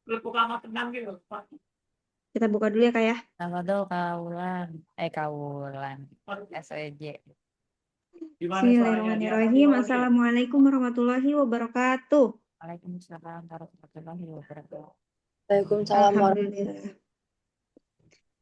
Kita buka dulu ya Kak ya. Halo kaulan, kaulan, SEJ. Bismillahirrahmanirrahim. Assalamualaikum warahmatullahi wabarakatuh. Waalaikumsalam warahmatullahi wabarakatuh. Waalaikumsalam Alhamdulillah.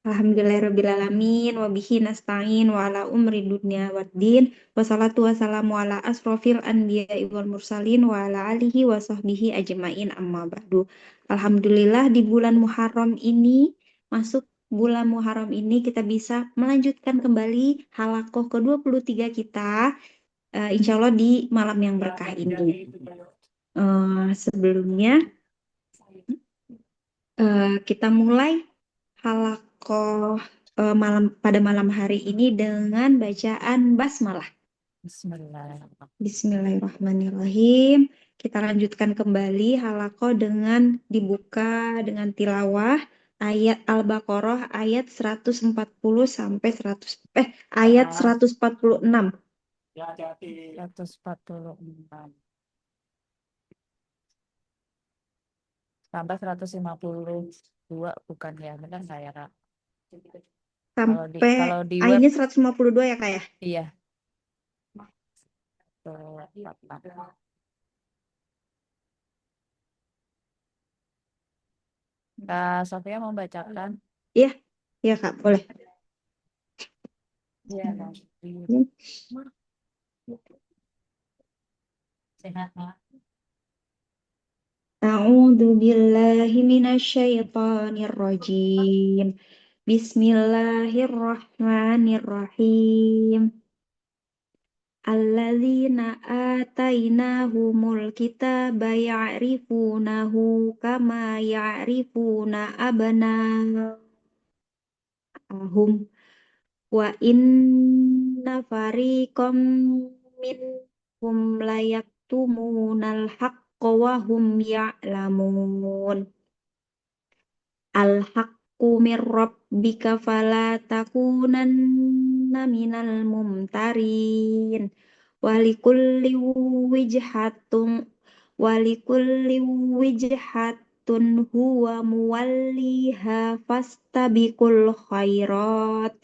Alhamdulillahirrabbilalamin. Wabihi nasta'in wa ala umri dunya waddin. Wassalatu wassalamu ala asrofil anbiya'i wal mursalin wa ala alihi wa sahbihi ajma'in amma ba'du. Alhamdulillah di bulan Muharram ini, masuk bulan Muharram ini kita bisa melanjutkan kembali halakoh ke-23 kita. Insya Allah di malam yang berkah ini. Sebelumnya kita mulai halakoh pada malam hari ini dengan bacaan basmalah. Bismillahirrahmanirrahim. Bismillahirrahmanirrahim. Kita lanjutkan kembali halakoh dengan dibuka dengan tilawah ayat Al-Baqarah ayat 140 sampai 146. 146 sampai 152 bukan ya, benar saya Kak? Sampai kalau di web ayatnya 152 ya Kak ya? iya. Kak Sofia mau bacakan? Iya, iya Kak, boleh. Iya, sehat Kak. A'udzu billahi minasyaitonir rajim. Bismillahirrahmanirrahim. Alladzina atainahumul kitaba ya'rifunahu kama ya'rifuna abna'ahum wa inna fariqam minhum layaktumunal haqqa wa hum ya'lamun. Al-haqqu mir rabbika fala takunanna minal mumtarin. Walikulli wijhatun walikulli wijhatun huwa muwalliha fastabiqul khairat.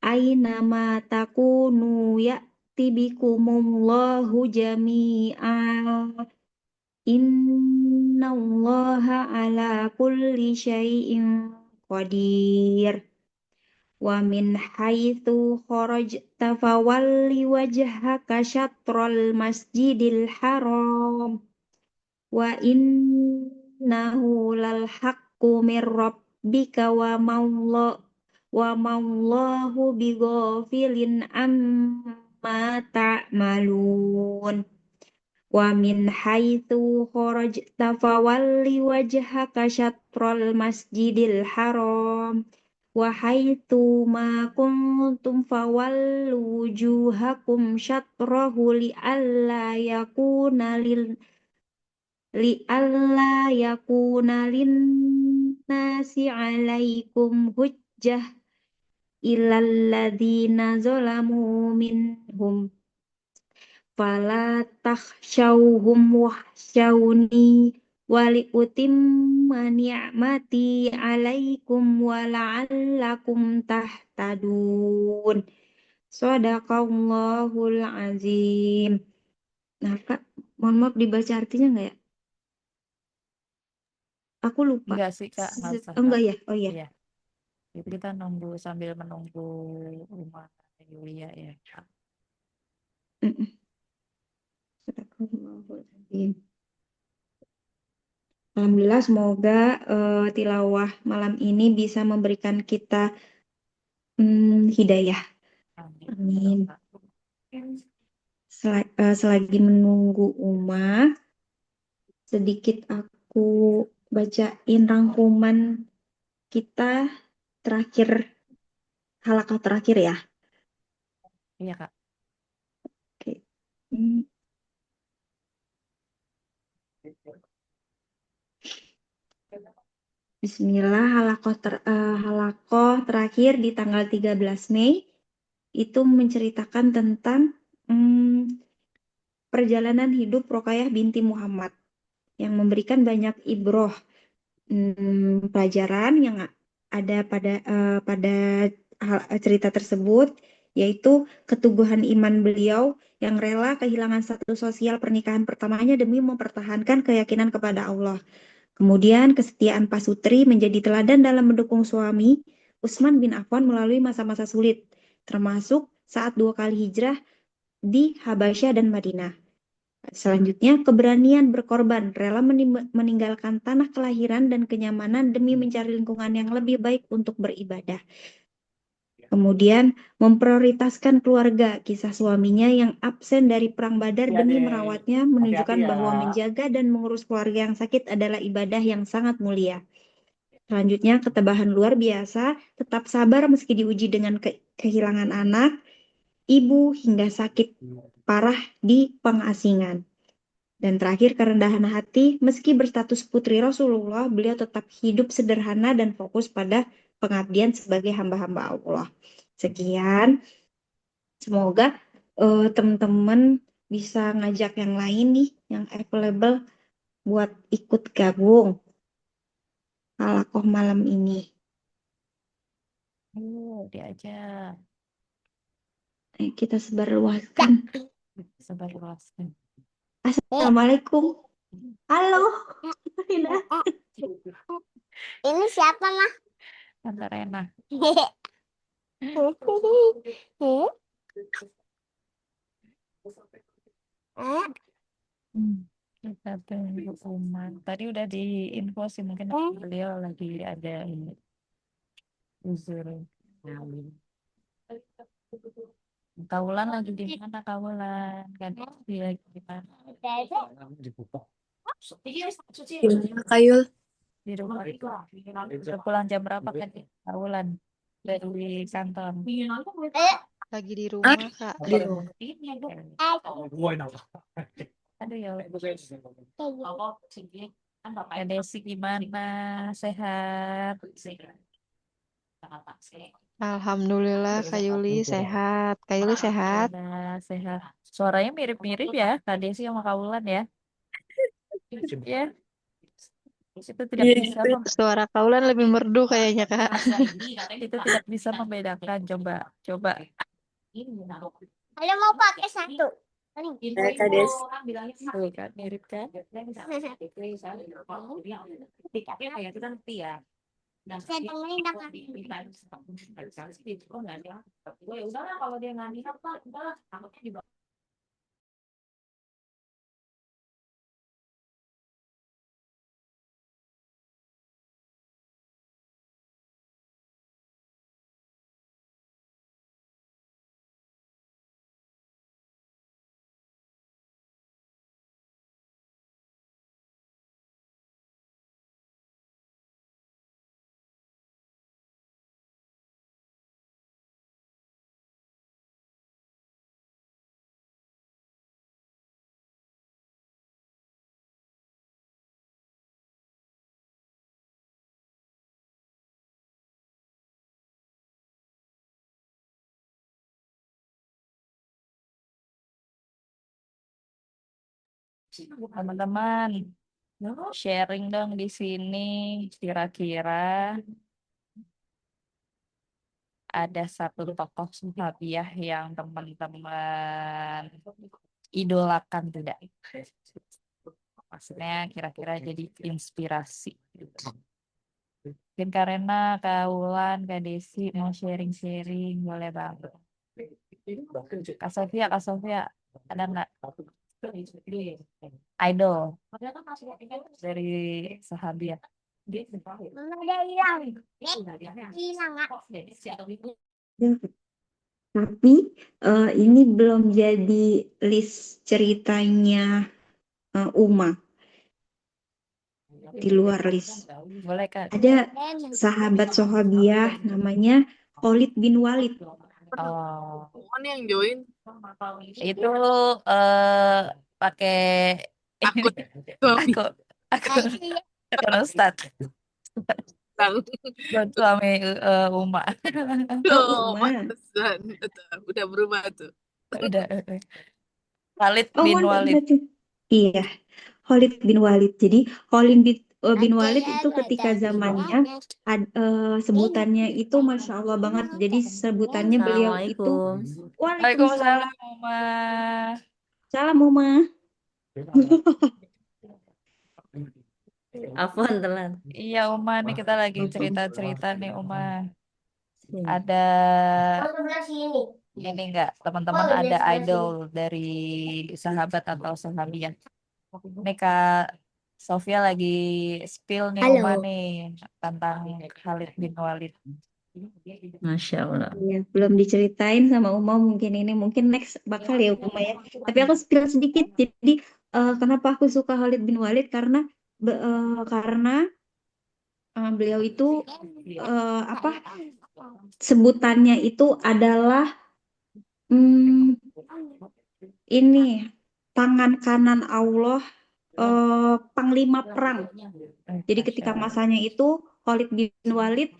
Aina ma takunu ya'ti bikumullahu jami'a. Innallaha ala kulli syai'in qadir. Wa min haitsu kharajta fawalli wajhaka syatrul masjidil haram. Wa innahu lal haqqu mir rabbika wa mallahu bighafilin amma ta'malun. Wa min haitsu kharajta fawalli wajhaka syatrul masjidil haram wa haitsu ma kuntum fawallu wujuhakum syatrahu li alla yakuna lin nasi alaikum hujjah illal ladzina zalamu minhum fala takhshawhum wahsyawni wali utimma ni'mati alaikum wa la'allakum tahtadun. Shadaqallahul azim. Nah Kak, mohon maaf dibaca artinya nggak ya? Aku lupa. Enggak sih Kak, nggak usah Oh enggak Kak. ya? Oh iya. Iya. Jadi kita nunggu sambil menunggu rumah Yulia ya Kak. Mm-mm. Shadaqallahul azim. Alhamdulillah semoga tilawah malam ini bisa memberikan kita hidayah. Amin. Selagi menunggu Uma, sedikit aku bacain rangkuman kita terakhir, halaqah terakhir ya. Iya Kak. Oke. Hmm. Bismillah, halaqah terakhir di tanggal 13 Mei itu menceritakan tentang perjalanan hidup Roqayyah binti Muhammad. yang memberikan banyak ibroh, pelajaran yang ada pada cerita tersebut, yaitu keteguhan iman beliau yang rela kehilangan status sosial pernikahan pertamanya demi mempertahankan keyakinan kepada Allah. Kemudian kesetiaan pasutri menjadi teladan dalam mendukung suami Utsman bin Affan melalui masa-masa sulit, termasuk saat 2 kali hijrah di Habasyah dan Madinah. Selanjutnya, keberanian berkorban, rela meninggalkan tanah kelahiran dan kenyamanan demi mencari lingkungan yang lebih baik untuk beribadah. Kemudian, memprioritaskan keluarga, kisah suaminya yang absen dari Perang Badar Iya demi deh. merawatnya menunjukkan Hati-hati ya. bahwa menjaga dan mengurus keluarga yang sakit adalah ibadah yang sangat mulia. Selanjutnya, ketabahan luar biasa, tetap sabar meski diuji dengan kehilangan anak, ibu, hingga sakit parah di pengasingan. Dan terakhir, kerendahan hati, meski berstatus putri Rasulullah, beliau tetap hidup sederhana dan fokus pada pengabdian sebagai hamba-hamba Allah. Sekian, semoga teman-teman bisa ngajak yang lain nih, yang available buat ikut gabung halakoh malam ini. Diajak. Kita sebarluaskan. Sebarluaskan. Assalamualaikum. Halo, Rina. Ini siapa, Mah? Tante Rena. Kita tunggu Uman. Tadi udah diinfo sih, mungkin beliau lagi ada ini uzur. Kaulan lagi di mana Kaulan? Kan dia lagi di mana? Kayul Di rumah. Udah pulang jam berapa kan Kaulan dari kantor? lagi di rumah, Kak. Di rumah. Aduh ya. Ya Desi gimana? Sehat? Alhamdulillah, Kak Yuli sehat. Kak Yuli sehat. Alhamdulillah, sehat. Suaranya mirip-mirip ya, Kak Desi sama Kaulan ya. Ya, itu tidak bisa Suara Kaulan lebih merdu kayaknya, Kak. itu tidak bisa membedakan. Coba. Halo, mau pakai satu. Kades. Tuh kan, mirip kan? Saya dengerin dengan Teman-teman, sharing dong di sini. Kira-kira ada satu tokoh sahabiah yang teman-teman idolakan tidak? Maksudnya kira-kira jadi inspirasi. Mungkin karena Kaulan, Kak Desi mau sharing-sharing, boleh banget. Kak Sofia, ada nggak idol dari sahabiah? Udah hilang. Hilang, Kak. Tapi ini belum jadi list ceritanya Uma, di luar list. Boleh Kak. Ada sahabat sahabiah namanya Khalid bin Walid. Oh, yang join itu pakai akun akun Ustadz. Buat suami Uma. Oh, Uma. udah berubah tuh. Udah. Khalid Oh, bin Uma Walid. berarti. Iya. Khalid bin Walid. Jadi bin Walid itu ketika zamannya sebutannya itu Masya Allah banget. Jadi sebutannya beliau itu Assalamualaikum. Waalaikumsalam. Waalaikumsalam, Uma. Salam Uma. Afwan telat. Iya, Uma, nih kita lagi cerita-cerita nih, Uma. Sini. Ada ini enggak, teman-teman ada idol dari sahabat atau sahabiah. Nih Kak Sofia lagi spill nih Uma Halo. nih tentang Khalid bin Walid. Masya Allah. Ya, belum diceritain sama Uma mungkin next bakal ya Uma ya. Tapi aku spill sedikit. Jadi kenapa aku suka Khalid bin Walid karena beliau itu apa sebutannya itu adalah ini tangan kanan Allah, panglima perang. Jadi ketika masanya itu Khalid bin Walid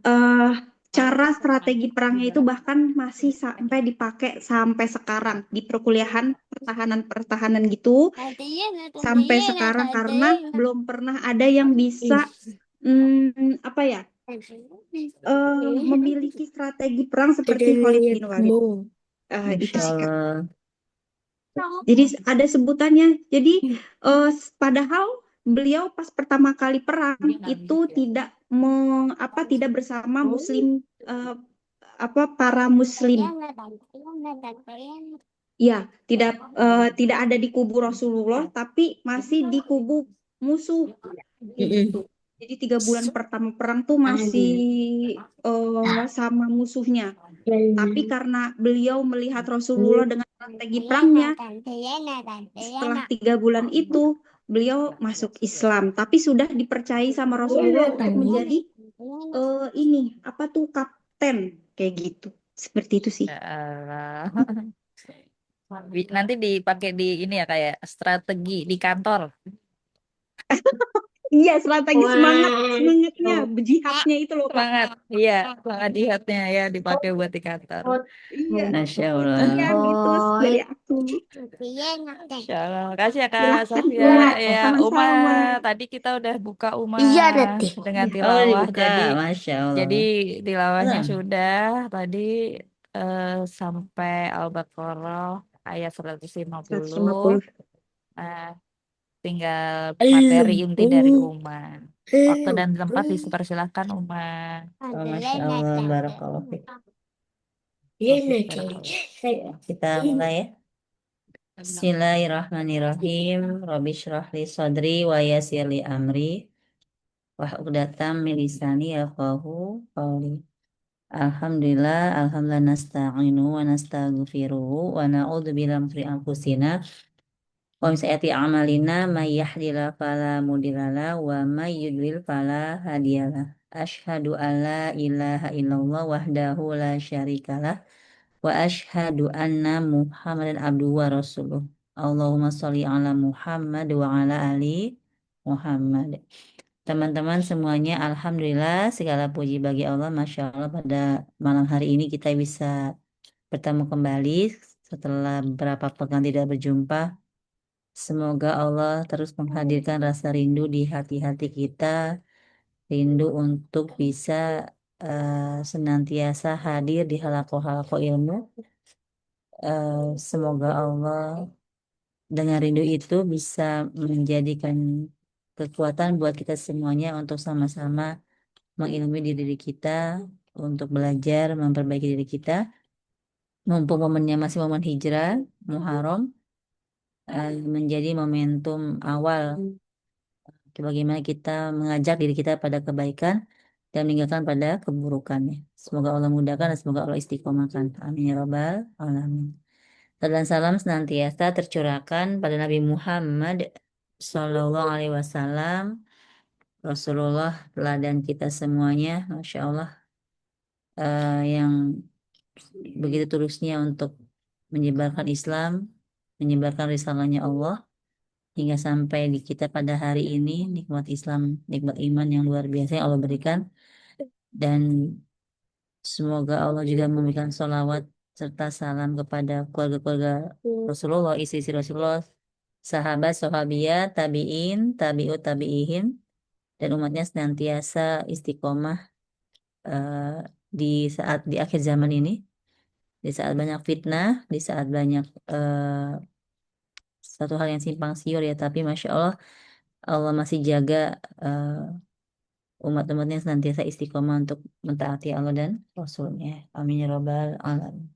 eh, cara strategi perangnya itu bahkan masih sampai dipakai sampai sekarang di perkuliahan pertahanan gitu sampai sekarang karena belum pernah ada yang bisa apa ya memiliki strategi perang seperti Khalid bin Walid. Itu Masya sih Kak. Allah. Jadi ada sebutannya. Jadi padahal beliau pas pertama kali perang itu tidak bersama muslim para muslim. Ya, tidak ada di kubu Rasulullah tapi masih di kubu musuh. Gitu. Jadi 3 bulan pertama perang tuh masih sama musuhnya. Tapi karena beliau melihat Rasulullah dengan strategi perangnya, setelah 3 bulan itu beliau masuk Islam. Tapi sudah dipercayai sama Rasulullah untuk menjadi kapten kayak gitu. Seperti itu sih. Ya Allah. Nanti dipakai di ini ya kayak strategi di kantor. Iya, strategi semangatnya, berjihadnya itu loh Kak. Semangat, iya, semangat jihadnya ya dipakai buat di kantor. Iya, Masya Allah. iya gitu dari aku. Insya Allah. Makasih ya Kak Silahkan Sofia. Uma, Ya, Uma, sama-sama. tadi kita udah buka Uma Iya, nanti. dengan Oh, tilawah. dibuka. Masya Allah. Jadi tilawahnya Alah. sudah tadi sampai Al-Baqarah ayat 150. 150. Nah, tinggal materi inti dari Uma. Waktu dan tempat dipersilahkan Uma. Oh, Masya Allah. Barakallah fiik. Kita mulai ya. Bismillahirrahmanirrahim. Rabbi shrah li sadri wa yassir li amri wahlul min lisani yafqahu qawli. Alhamdulillah nasta'inu wa nastaghfiruhu wa na'udzu billahi min syururi anfusina wa min sayyiati a'malina may yahdihillahu fala mudhillalah wa may yudlil fala hadiyalah. Asyhadu an la ilaha illallah wahdahu la syarikalah wa asyhadu anna Muhammadan abduhu wa rasuluh. Allahumma sholli ala Muhammad wa ala ali Muhammad. Teman-teman semuanya, alhamdulillah segala puji bagi Allah, Masya Allah pada malam hari ini kita bisa bertemu kembali setelah beberapa pekan tidak berjumpa. Semoga Allah terus menghadirkan rasa rindu di hati-hati kita, rindu untuk bisa senantiasa hadir di halaqah-halaqah ilmu. Semoga Allah dengan rindu itu bisa menjadikan kekuatan buat kita semuanya untuk sama-sama mengilmui diri kita, untuk belajar, memperbaiki diri kita. Mumpung momennya masih momen hijrah, Muharram, menjadi momentum awal bagaimana kita mengajak diri kita pada kebaikan dan meninggalkan pada keburukannya. Semoga Allah mudahkan dan semoga Allah istiqomahkan. Amin ya rabbal alamin. Dan salam senantiasa tercurahkan pada Nabi Muhammad Sallallahu Alaihi Wasallam, Rasulullah teladan kita semuanya, Masya Allah, yang begitu terusnya untuk menyebarkan Islam, menyebarkan risalahnya Allah, hingga sampai di kita pada hari ini, nikmat Islam, nikmat iman yang luar biasa yang Allah berikan. Dan semoga Allah juga memberikan sholawat serta salam kepada keluarga-keluarga Rasulullah, istri-istri Rasulullah, sahabat, sahabiyah, tabi'in, tabi'ut tabi'ihin, dan umatnya senantiasa istiqomah eh, di saat di akhir zaman ini, di saat banyak fitnah, di saat banyak satu hal yang simpang siur ya, tapi Masya Allah, Allah masih jaga umat-umatnya senantiasa istiqomah untuk mentaati Allah dan Rasulnya. Amin ya Rabbal Alamin.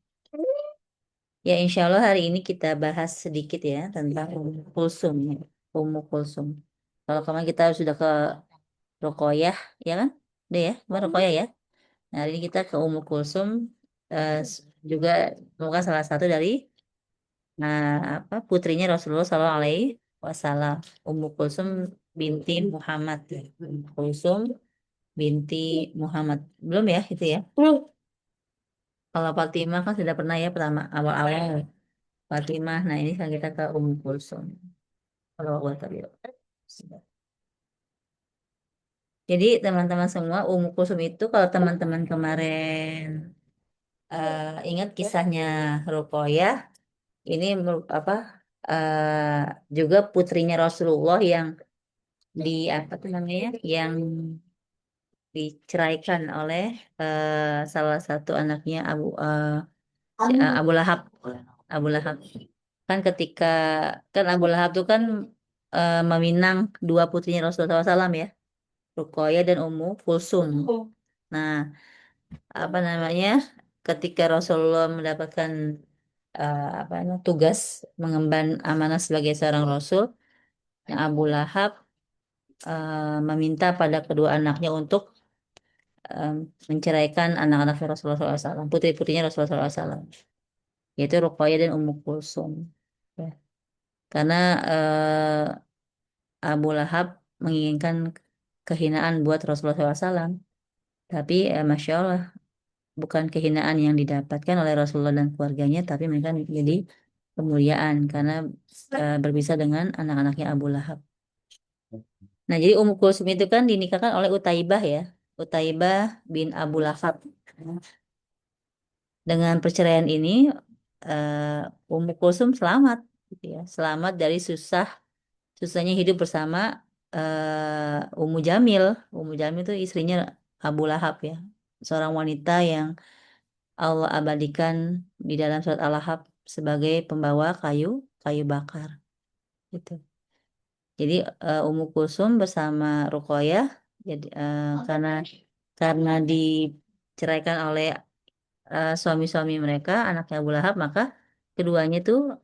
Ya, insya Allah hari ini kita bahas sedikit ya tentang Ummu Kulsum. Ya. Ummu Kulsum. Kalau kemarin kita sudah ke Ruqayyah, ya kan? Udah ya, kemarin Ruqayyah ya. Nah, hari ini kita ke Ummu Kulsum, juga merupakan salah satu dari putrinya Rasulullah Shallallahu Alaihi Wasallam. Ummu Kulsum binti Muhammad. Kulsum binti Muhammad. Belum ya itu ya? Kalau Fatimah kan sudah pernah ya pertama awal-awal Fatimah. Nah, ini kan kita ke Ummu Kulsum. Kalau Allah tadi. Jadi teman-teman semua, Ummu Kulsum itu kalau teman-teman kemarin ingat kisahnya Ruqayyah, ini juga putrinya Rasulullah yang di apa tuh namanya, yang diceraikan oleh salah satu anaknya Abu Lahab. Abu Lahab kan ketika kan Abu Lahab tuh kan meminang dua putrinya Rasulullah SAW ya, Ruqayyah dan Ummu Kulsum. Nah, apa namanya, ketika Rasulullah mendapatkan tugas mengemban amanah sebagai seorang Rasul, yang Abu Lahab meminta pada kedua anaknya untuk eh, menceraikan anak-anak Rasulullah SAW, putri-putrinya Rasulullah SAW, yaitu Ruqayyah dan Ummu Kulsum. Ya. Karena Abu Lahab menginginkan kehinaan buat Rasulullah SAW. Tapi Masya Allah, bukan kehinaan yang didapatkan oleh Rasulullah dan keluarganya, tapi mereka menjadi kemuliaan karena berpisah dengan anak-anaknya Abu Lahab. Nah, jadi Ummu Kulsum itu kan dinikahkan oleh Utaibah ya, Utaibah bin Abu Lahab. Dengan perceraian ini, Ummu Kulsum selamat, gitu ya, selamat dari susahnya hidup bersama Ummu Jamil. Ummu Jamil itu istrinya Abu Lahab ya, seorang wanita yang Allah abadikan di dalam surat Al-Lahab sebagai pembawa kayu kayu bakar gitu. Jadi Ummu Kulsum bersama Ruqayyah, jadi karena diceraikan oleh suami-suami mereka, anaknya Abu Lahab, maka keduanya itu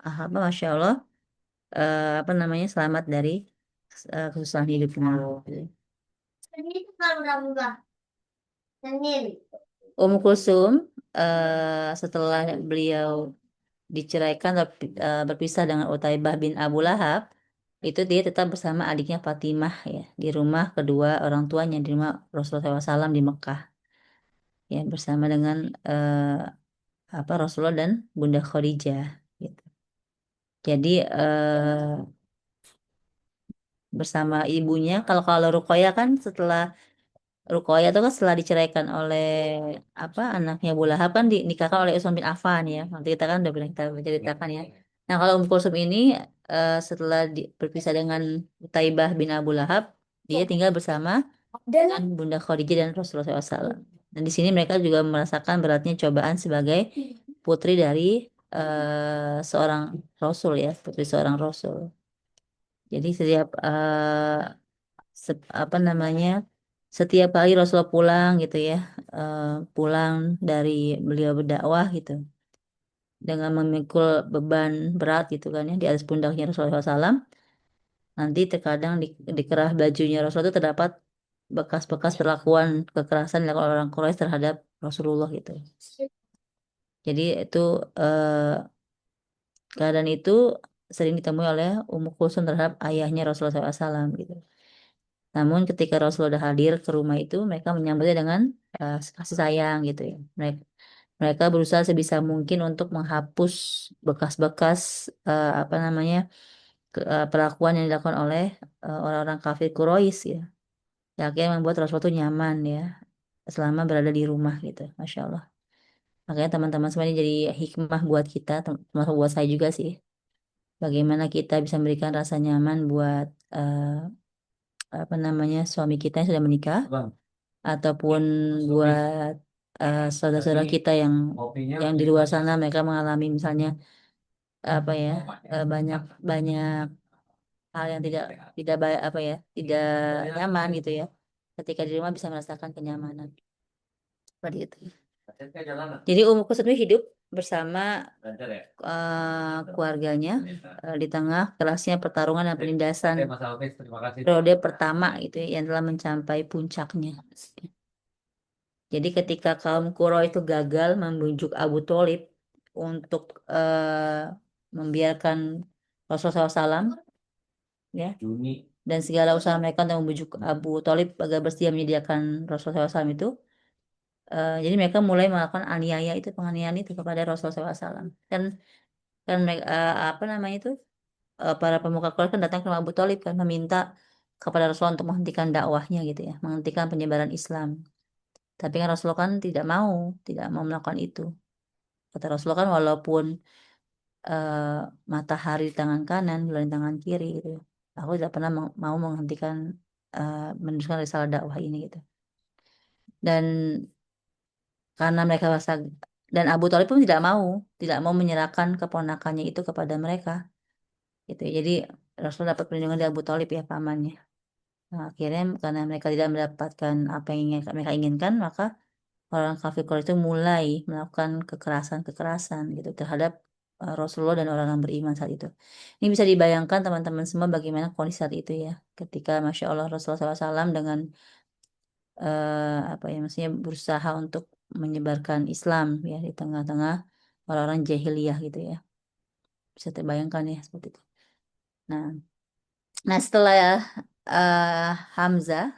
Masya Allah, apa namanya, selamat dari kesusahan hidupnya. Ummu Kulsum setelah beliau diceraikan atau berpisah dengan Utaibah bin Abu Lahab, itu dia tetap bersama adiknya Fatimah ya, di rumah kedua orang tuanya, di rumah Rasulullah SAW di Mekah ya, bersama dengan Rasulullah dan Bunda Khadijah gitu. Jadi bersama ibunya, kalau Ruqayyah kan setelah Ruqayyah itu kan setelah diceraikan oleh anaknya Abu Lahab kan dinikahkan oleh Utsman bin Affan ya. Nanti kita kan udah pernah kita ceritakan ya. Nah, kalau Ummu Kulsum ini setelah berpisah dengan Utaibah bin Abu Lahab, dia tinggal bersama dengan Bunda Khadijah dan Rasulullah SAW. Dan di sini mereka juga merasakan beratnya cobaan sebagai putri dari seorang Rasul ya, putri seorang Rasul. Jadi setiap apa namanya, setiap kali Rasulullah pulang gitu ya, eh, pulang dari beliau berdakwah gitu, dengan memikul beban berat gitu kan ya di atas pundaknya Rasulullah SAW, nanti terkadang di kerah bajunya Rasulullah itu terdapat bekas-bekas perlakuan kekerasan yang dilakukan orang Quraisy terhadap Rasulullah gitu. Jadi itu keadaan itu sering ditemui oleh Ummu Kulsum terhadap ayahnya Rasulullah SAW gitu. Namun ketika Rasulullah sudah hadir ke rumah itu, mereka menyambutnya dengan kasih sayang gitu ya. Mereka berusaha sebisa mungkin untuk menghapus bekas-bekas perlakuan yang dilakukan oleh orang-orang kafir Quraisy ya. Ya, akhirnya membuat Rasulullah itu nyaman ya selama berada di rumah gitu, Masya Allah. Makanya teman-teman semua ini jadi hikmah buat kita, termasuk buat saya juga sih. bagaimana kita bisa memberikan rasa nyaman buat suami kita yang sudah menikah, ataupun buat saudara-saudara kita yang di luar sana mereka mengalami misalnya banyak banyak hal yang tidak baik tidak nyaman gitu ya. Ketika di rumah bisa merasakan kenyamanan seperti itu. Jadi Ummu Kulsum hidup bersama keluarganya di tengah kerasnya pertarungan dan penindasan periode pertama itu yang telah mencapai puncaknya. Jadi ketika kaum Quraisy itu gagal membujuk Abu Thalib untuk membiarkan Rasulullah SAW, ya, dan segala usaha mereka untuk membujuk Abu Thalib agar bersedia menyediakan Rasulullah SAW itu, jadi mereka mulai melakukan penganiayaan itu kepada Rasulullah SAW. Kan mereka, para pemuka Quraisy kan datang ke rumah Abu Thalib kan meminta kepada Rasulullah untuk menghentikan dakwahnya gitu ya, menghentikan penyebaran Islam. Tapi kan Rasulullah kan tidak mau melakukan itu. Kata Rasulullah kan walaupun matahari di tangan kanan, bulan di tangan kiri gitu, aku tidak pernah mau menghentikan meneruskan risalah dakwah ini gitu. Dan karena mereka dan Abu Thalib pun tidak mau menyerahkan keponakannya itu kepada mereka gitu. Jadi Rasul dapat perlindungan dari Abu Thalib ya, pamannya. Nah, akhirnya karena mereka tidak mendapatkan apa yang mereka inginkan, maka orang kafir Quraisy itu mulai melakukan kekerasan gitu terhadap Rasulullah dan orang-orang beriman saat itu. Ini bisa dibayangkan teman-teman semua bagaimana kondisi saat itu ya, ketika Masya Allah Rasulullah SAW dengan maksudnya berusaha untuk menyebarkan Islam ya di tengah-tengah orang-orang jahiliyah gitu ya. Bisa terbayangkan ya seperti itu. Nah setelah Hamzah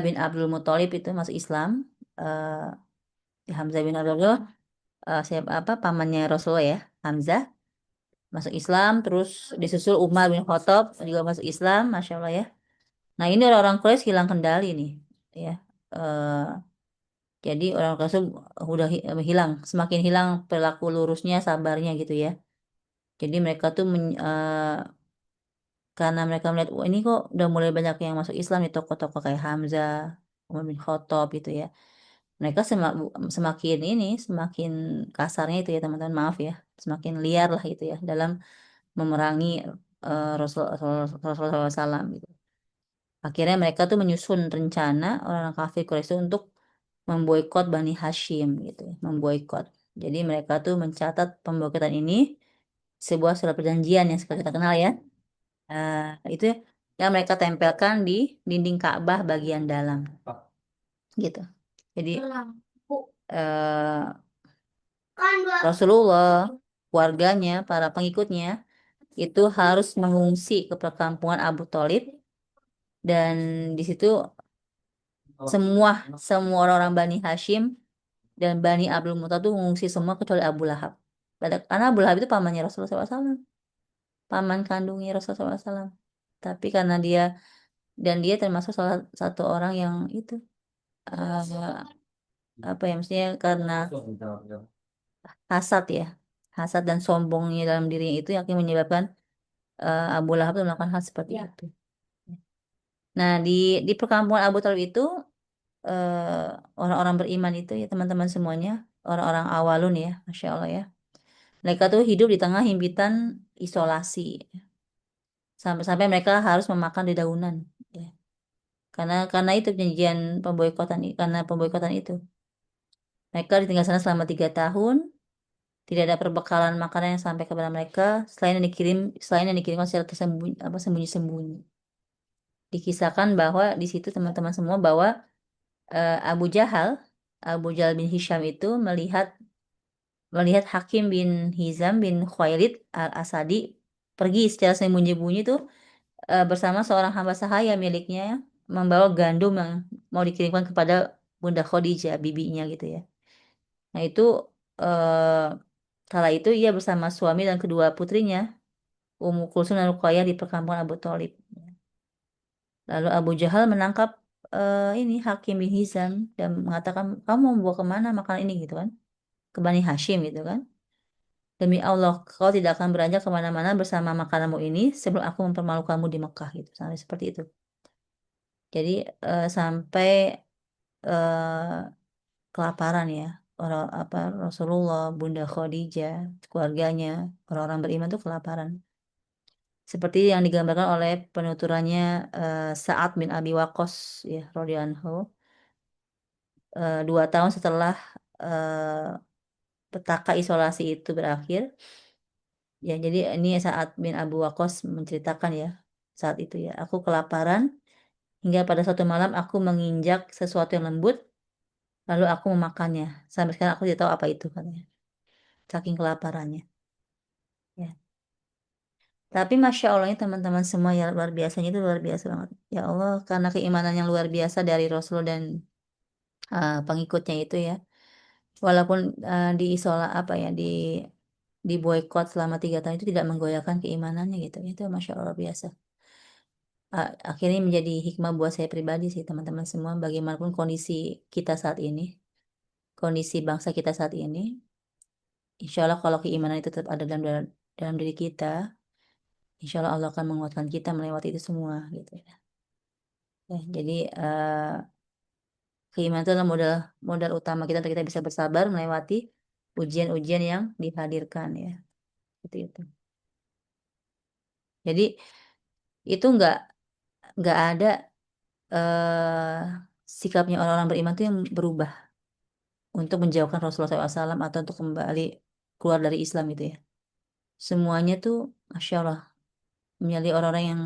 bin Abdul Muthalib itu masuk Islam, Hamzah bin Abdul pamannya Rasulullah ya, Hamzah masuk Islam, terus disusul Umar bin Khattab juga masuk Islam, Masya Allah ya. Nah ini orang-orang Quraisy hilang kendali nih ya. Jadi orang Quraisy udah hilang, semakin hilang perilaku lurusnya, sabarnya gitu ya. Jadi mereka tuh karena mereka melihat, ini kok udah mulai banyak yang masuk Islam nih, tokoh-tokoh kayak Hamzah, Umar bin Khattab gitu ya. Mereka semakin kasarnya itu ya teman-teman, maaf ya, semakin liar lah gitu ya dalam memerangi Rasulullah SAW gitu. Akhirnya mereka tuh menyusun rencana orang kafir Quraisy untuk memboikot Bani Hashim gitu ya, memboikot. Jadi mereka tuh mencatat pemboikotan ini sebuah surat perjanjian yang seperti kita kenal ya. Itu yang mereka tempelkan di dinding Ka'bah bagian dalam gitu. Jadi Rasulullah, keluarganya, para pengikutnya itu harus mengungsi ke perkampungan Abu Thalib, dan di situ semua orang-orang Bani Hashim dan Bani Abdul Muthalib itu mengungsi semua kecuali Abu Lahab. Karena Abu Lahab itu pamannya Rasulullah SAW, paman kandungnya Rasulullah SAW. Tapi karena dia termasuk salah satu orang yang itu maksudnya karena hasad dan sombongnya dalam dirinya itu yang akan menyebabkan Abu Lahab itu melakukan hal seperti itu. Nah di perkampungan Abu Thalib itu orang-orang beriman itu ya teman-teman semuanya, orang-orang awalun ya, Masya Allah ya. Mereka tuh hidup di tengah himpitan isolasi sampai-sampai mereka harus memakan dedaunan ya. Karena itu perjanjian pemboikotan itu. Mereka ditinggal sana selama 3 tahun, tidak ada perbekalan makanan yang sampai kepada mereka selain yang dikirimkan secara sembunyi-sembunyi. Dikisahkan bahwa di situ teman-teman semua bahwa Abu Jahal bin Hisham itu melihat Hakim bin Hizam bin Khuwailid al-Asadi pergi secara sembunyi-sembunyi tuh bersama seorang hamba sahaya miliknya membawa gandum yang mau dikirimkan kepada Bunda Khadijah, bibinya gitu ya. Nah itu kala itu ia bersama suami dan kedua putrinya Ummu Kulsum dan Ruqayyah di perkampungan Abu Thalib. Lalu Abu Jahal menangkap ini Hakim bin Hizam dan mengatakan, kamu mau bawa kemana makanan ini gitu kan, ke Bani Hashim gitu kan. Demi Allah, kau tidak akan beranjak kemana-mana bersama makananmu ini sebelum aku mempermalukanmu di Mekah gitu. Sampai seperti itu. Jadi sampai eh, kelaparan ya. Orang apa Rasulullah, Bunda Khadijah, keluarganya, orang-orang beriman tuh kelaparan. Seperti yang digambarkan oleh penuturannya Sa'ad bin Abi Waqqas ya radhiyallahu anhu. 2 tahun setelah petaka isolasi itu berakhir, ya jadi ini Sa'ad bin Abu Waqqas menceritakan ya saat itu ya, aku kelaparan hingga pada suatu malam aku menginjak sesuatu yang lembut, lalu aku memakannya. Sampai sekarang aku tidak tahu apa itu katanya, saking kelaparannya. Ya. Tapi Masya Allahnya teman-teman semua ya luar biasanya itu luar biasa banget. Ya Allah, karena keimanan yang luar biasa dari Rasul dan pengikutnya itu ya. Walaupun diisola apa ya di boykot selama 3 tahun itu tidak menggoyahkan keimanannya gitu. Itu Masya Allah biasa. Akhirnya menjadi hikmah buat saya pribadi sih teman-teman semua. Bagaimanapun kondisi kita saat ini, kondisi bangsa kita saat ini, insya Allah kalau keimanan itu tetap ada dalam diri kita, insya Allah Allah akan menguatkan kita melewati itu semua gitu ya. Jadi keimanan itu adalah modal utama kita untuk kita bisa bersabar melewati ujian-ujian yang dihadirkan ya. Seperti itu. Jadi itu nggak ada sikapnya orang-orang beriman itu yang berubah untuk menjauhkan Rasulullah SAW atau untuk kembali keluar dari Islam itu ya. Semuanya tuh Masya Allah menjadi orang-orang yang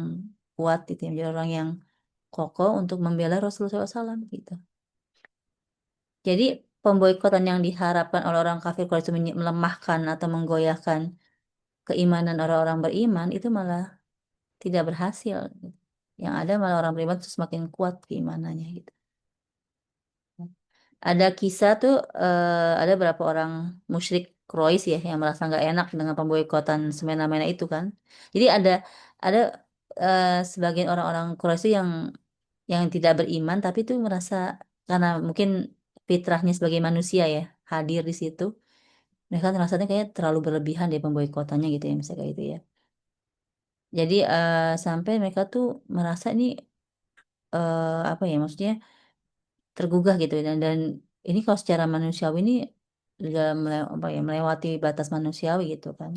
kuat gitu ya, menjadi orang yang kokoh untuk membela Rasulullah SAW gitu. Jadi pemboikotan yang diharapkan oleh orang kafir Quraisy itu melemahkan atau menggoyahkan keimanan orang-orang beriman itu malah tidak berhasil. Yang ada malah orang beriman itu semakin kuat keimanannya gitu. Ada kisah tuh ada beberapa orang musyrik Quraisy ya yang merasa nggak enak dengan pemboikotan semena-mena itu kan. Jadi ada sebagian orang-orang Quraisy yang tidak beriman tapi itu merasa karena mungkin fitrahnya sebagai manusia ya hadir di situ. Mereka rasanya kayak terlalu berlebihan deh pemboikotannya gitu ya misalnya kayak gitu ya. Jadi sampai mereka tuh merasa ini apa ya maksudnya tergugah gitu dan ini kalau secara manusiawi ini juga apa ya melewati batas manusiawi gitu kan.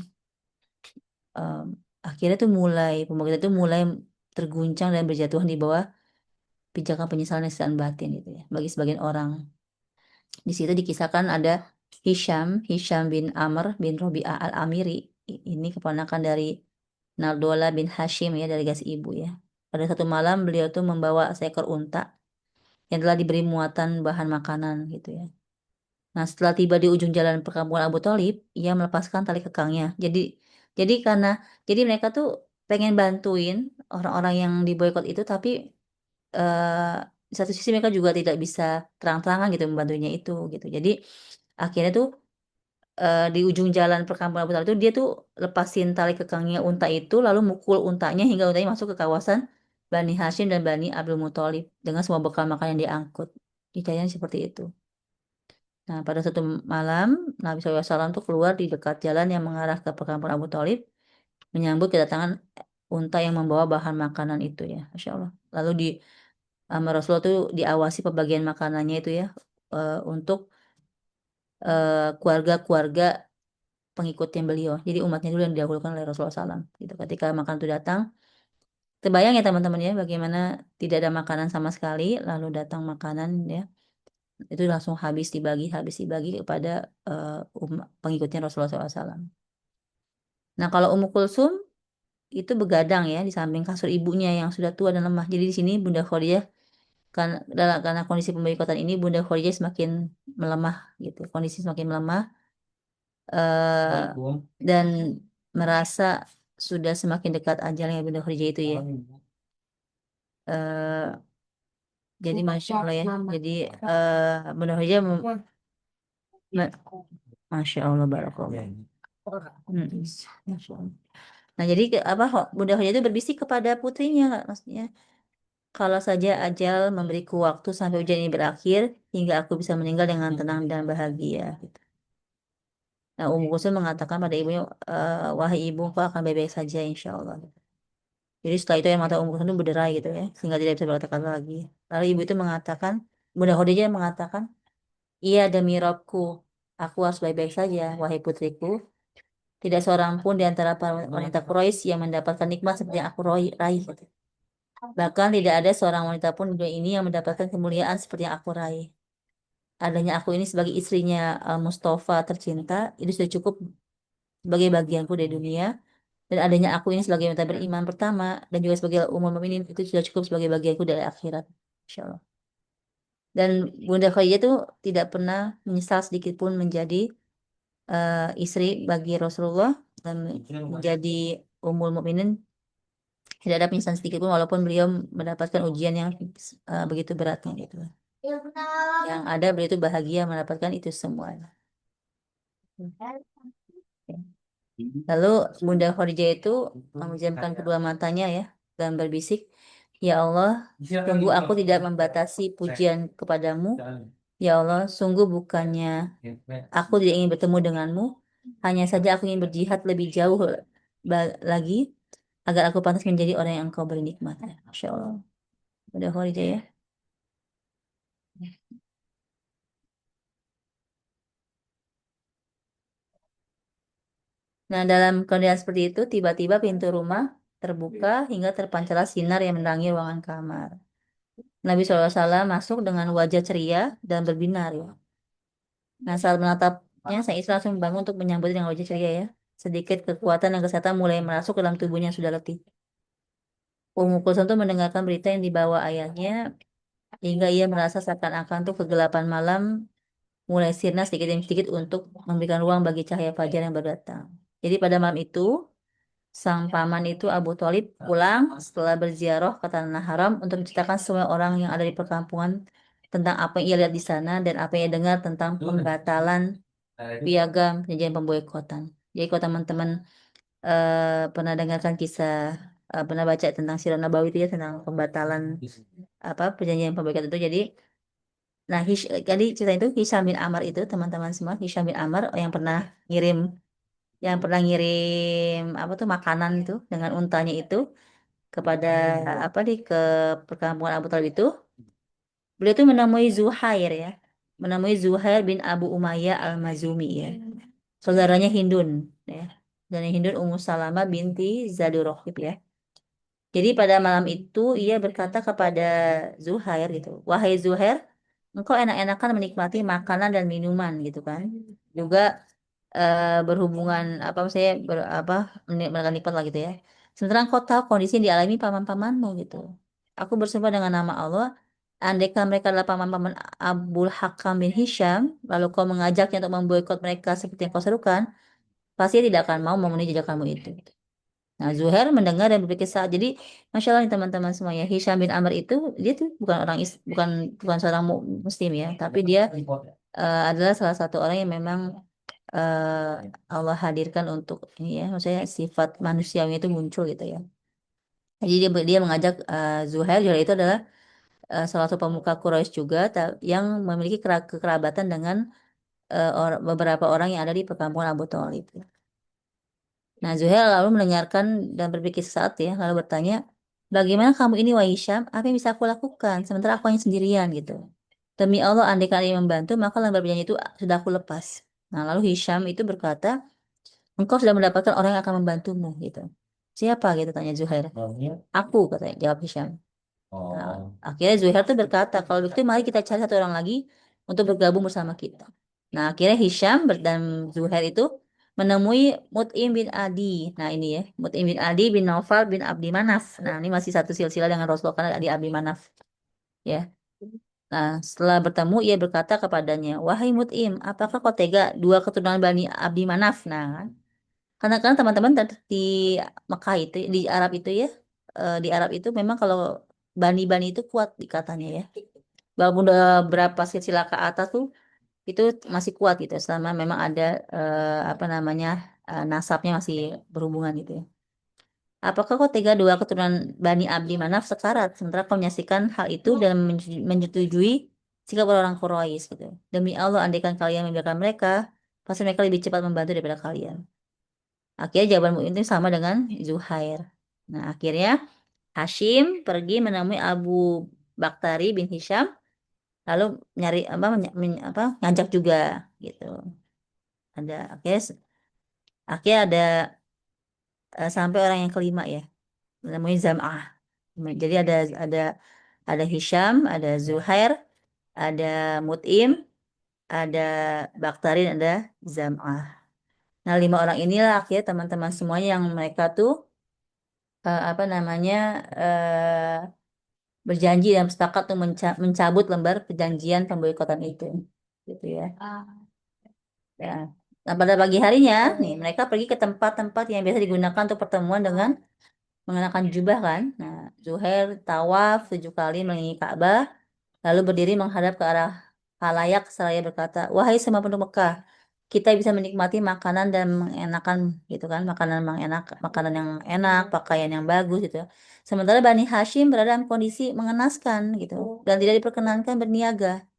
Em, Akhirnya tuh pemboikotan itu mulai terguncang dan berjatuhan di bawah pijakan penyesalan dan siksaan batin gitu ya bagi sebagian orang. Di situ dikisahkan ada Hisham bin Amr bin Robi'ah al-Amiri. Ini keponakan dari Naldola bin Hashim ya dari gas ibu ya. Pada satu malam beliau tuh membawa seekor unta yang telah diberi muatan bahan makanan gitu ya. Nah, setelah tiba di ujung jalan perkampungan Abu Thalib, ia melepaskan tali kekangnya. Jadi karena jadi mereka tuh pengen bantuin orang-orang yang diboykot itu, tapi di satu sisi mereka juga tidak bisa terang-terangan gitu membantunya itu gitu. Jadi akhirnya tuh di ujung jalan perkampungan Abu Thalib itu dia tuh lepasin tali kekangnya unta itu, lalu mukul untanya hingga untanya masuk ke kawasan Bani Hashim dan Bani Abdul Muthalib dengan semua bekal makan yang diangkut. Dicayanya seperti itu. Nah, pada suatu malam, Nabi SAW tuh keluar di dekat jalan yang mengarah ke perkampungan Abu Thalib, menyambut kedatangan unta yang membawa bahan makanan itu ya, Masya Allah. Lalu sama Rasulullah tuh diawasi pembagian makanannya itu ya, untuk keluarga-keluarga pengikutnya beliau. Jadi umatnya dulu yang didahulukan oleh Rasulullah SAW. Gitu. Ketika makanan itu datang, terbayang ya teman-teman ya, bagaimana tidak ada makanan sama sekali, lalu datang makanan ya, itu langsung habis dibagi kepada pengikutnya Rasulullah SAW. Nah kalau Ummu Kulsum itu begadang ya di samping kasur ibunya yang sudah tua dan lemah. Jadi di sini Bunda Khadijah karena kondisi pemboikotan ini Bunda Khadijah semakin melemah gitu, kondisi semakin melemah dan merasa sudah semakin dekat ajalnya Bunda Khadijah itu ya. Eh, jadi Masya Allah ya. Jadi Bunda Khadijah Masya Allah barakallah. Masya Allah. Nah, jadi Bunda Khadijah itu berbisik kepada putrinya, maksudnya, kalau saja ajal memberiku waktu sampai ujian ini berakhir, hingga aku bisa meninggal dengan tenang dan bahagia. Gitu. Nah, Ummu Kulsum mengatakan pada ibunya, wahai ibu, engkau akan baik-baik saja insya Allah. Jadi setelah itu yang mata Ummu Kulsum itu berderai gitu ya, sehingga tidak bisa berkata-kata lagi. Lalu ibu itu mengatakan, Bunda Khadijah mengatakan, iya demi Robku, aku harus baik-baik saja, wahai putriku. Tidak seorang pun di antara para wanita Quraisy yang mendapatkan nikmat seperti yang aku raih. Bahkan tidak ada seorang wanita pun di dunia ini yang mendapatkan kemuliaan seperti yang aku raih. Adanya aku ini sebagai istrinya Mustafa tercinta, itu sudah cukup sebagai bagianku dari dunia. Dan adanya aku ini sebagai wanita beriman pertama dan juga sebagai umum mukminin itu sudah cukup sebagai bagianku dari akhirat. Insya Allah. Dan Bunda Khadijah itu tidak pernah menyesal sedikit pun menjadi istri bagi Rasulullah dan menjadi ummul mukminin. Tidak ada penyesalan sedikit pun walaupun beliau mendapatkan ujian yang begitu beratnya gitu. Yang ada beliau itu bahagia mendapatkan itu semua. Lalu Bunda Khadijah itu memejamkan kedua matanya ya dan berbisik, ya Allah, sungguh aku tidak membatasi pujian kepadamu. Ya Allah, sungguh bukannya aku tidak ingin bertemu denganmu, hanya saja aku ingin berjihad lebih jauh lagi agar aku pantas menjadi orang yang engkau beri nikmat. Masya Allah. Bunda Khadijah ya. Nah, dalam keadaan seperti itu, tiba-tiba pintu rumah terbuka hingga terpancarlah sinar yang menerangi ruangan kamar. Nabi SAW masuk dengan wajah ceria dan berbinar ya. Nah, saat menatapnya, sang istri langsung bangun untuk menyambut dengan wajah ceria ya. Sedikit kekuatan dan kesehatan mulai masuk ke dalam tubuhnya yang sudah letih. Ummu Kulsum tuh mendengarkan berita yang dibawa ayahnya hingga ia merasa seakan-akan tuh kegelapan malam mulai sirna sedikit demi sedikit untuk memberikan ruang bagi cahaya fajar yang baru datang. Jadi pada malam itu sang paman itu Abu Thalib pulang setelah berziarah ke Tanah Haram untuk menceritakan semua orang yang ada di perkampungan tentang apa yang ia lihat di sana dan apa yang ia dengar tentang pembatalan piagam perjanjian pemboikotan. Jadi kalau teman-teman pernah dengarkan kisah, pernah baca tentang Sirah Nabawi itu ya tentang pembatalan apa perjanjian pemboikotan itu. Jadi, nah jadi cerita itu Hisham bin Ammar itu teman-teman semua, Hisham bin Ammar ngirim yang pernah ngirim apa tuh makanan itu dengan untanya itu kepada apa di ke perkampungan Abu Thalib itu, beliau tuh menemui Zuhair ya, menemui Zuhair bin Abu Umayyah al-Mazumi ya, saudaranya Hindun ya, dan Hindun Ummu Salamah binti Zadurrahib ya. Jadi pada malam itu ia berkata kepada Zuhair gitu, wahai Zuhair, engkau enak-enakan menikmati makanan dan minuman gitu kan, juga berhubungan apa saya menikmati nikmat lah gitu ya. Sementara engkau tahu kondisi yang dialami paman-pamanmu gitu. Aku bersumpah dengan nama Allah, andaikan mereka adalah paman-paman Abul Hakam bin Hisham, lalu kau mengajaknya untuk memboikot mereka seperti yang kau serukan, pasti dia tidak akan mau memenuhi jajakanmu itu. Nah, Zuhair mendengar dan berpikir saat. Jadi, masya Allah nih teman-teman semuanya, Hisham bin Amr itu dia tuh bukan orang bukan bukan seorang muslim ya, tapi dia adalah salah satu orang yang memang Allah hadirkan untuk ini ya, maksudnya sifat manusiawi itu muncul gitu ya. Jadi dia mengajak Zuhair. Zuhair itu adalah salah satu pemuka Quraisy juga yang memiliki kekerabatan dengan beberapa orang yang ada di perkampungan Abu Thalib. Nah, Zuhair lalu mendengarkan dan berpikir sesaat ya, lalu bertanya, bagaimana kamu ini wahai Hisham? Apa yang bisa aku lakukan? Sementara aku hanya sendirian gitu. Demi Allah, andai kalian membantu, maka lembar perjanjian itu sudah aku lepas. Nah, lalu Hisham itu berkata, engkau sudah mendapatkan orang yang akan membantumu gitu. Siapa gitu tanya Zuhair. Aku katanya jawab Hisham. Nah, akhirnya Zuhair tuh berkata, kalau begitu mari kita cari satu orang lagi untuk bergabung bersama kita. Nah, akhirnya Hisham dan Zuhair itu menemui Mut'im bin Adi. Nah, ini ya, Mut'im bin Adi bin Naufal bin Abdi Manaf. Nah, ini masih satu silsilah dengan Rasulullah karena di Abdi Manaf. Ya. Nah, setelah bertemu, ia berkata kepadanya, wahai Mut'im, apakah kau tega dua keturunan Bani Abdi Manaf? Nah, karena kan teman-teman di Mekah itu, di Arab itu ya, di Arab itu memang kalau bani-bani itu kuat dikatanya ya. Walaupun udah berapa silsilah ke atas tuh, itu masih kuat gitu, selama memang ada apa namanya nasabnya masih berhubungan gitu ya. Apakah kau tega dua keturunan Bani Abdi Manaf sekarat, sementara kau menyaksikan hal itu dan menyetujui sikap orang-orang Quraisy gitu. Demi Allah, andaikan kalian membiarkan mereka, pasti mereka lebih cepat membantu daripada kalian. Akhirnya jawaban Mu'in itu sama dengan Zuhair. Nah, akhirnya Hashim pergi menemui Abu Baktari bin Hisham, lalu nyari ngajak juga gitu. Akhirnya ada sampai orang yang kelima ya, namanya Zam'ah. Jadi ada Hisham, ada Zuhair, ada Mut'im, ada Baktarin, ada Zam'ah. Nah, 5 orang inilah akhirnya teman-teman semuanya yang mereka tuh eh, berjanji dan sepakat untuk mencabut lembar perjanjian pemboikotan itu, gitu ya. Ya. Nah, pada pagi harinya, nih mereka pergi ke tempat-tempat yang biasa digunakan untuk pertemuan dengan mengenakan jubah kan. Nah, Zuhair tawaf 7 kali mengelilingi Ka'bah, lalu berdiri menghadap ke arah halayak seraya berkata, wahai semua penduduk Mekah, kita bisa menikmati makanan dan mengenakan gitu kan, makanan yang enak, pakaian yang bagus gitu. Sementara Bani Hashim berada dalam kondisi mengenaskan gitu dan tidak diperkenankan berniaga.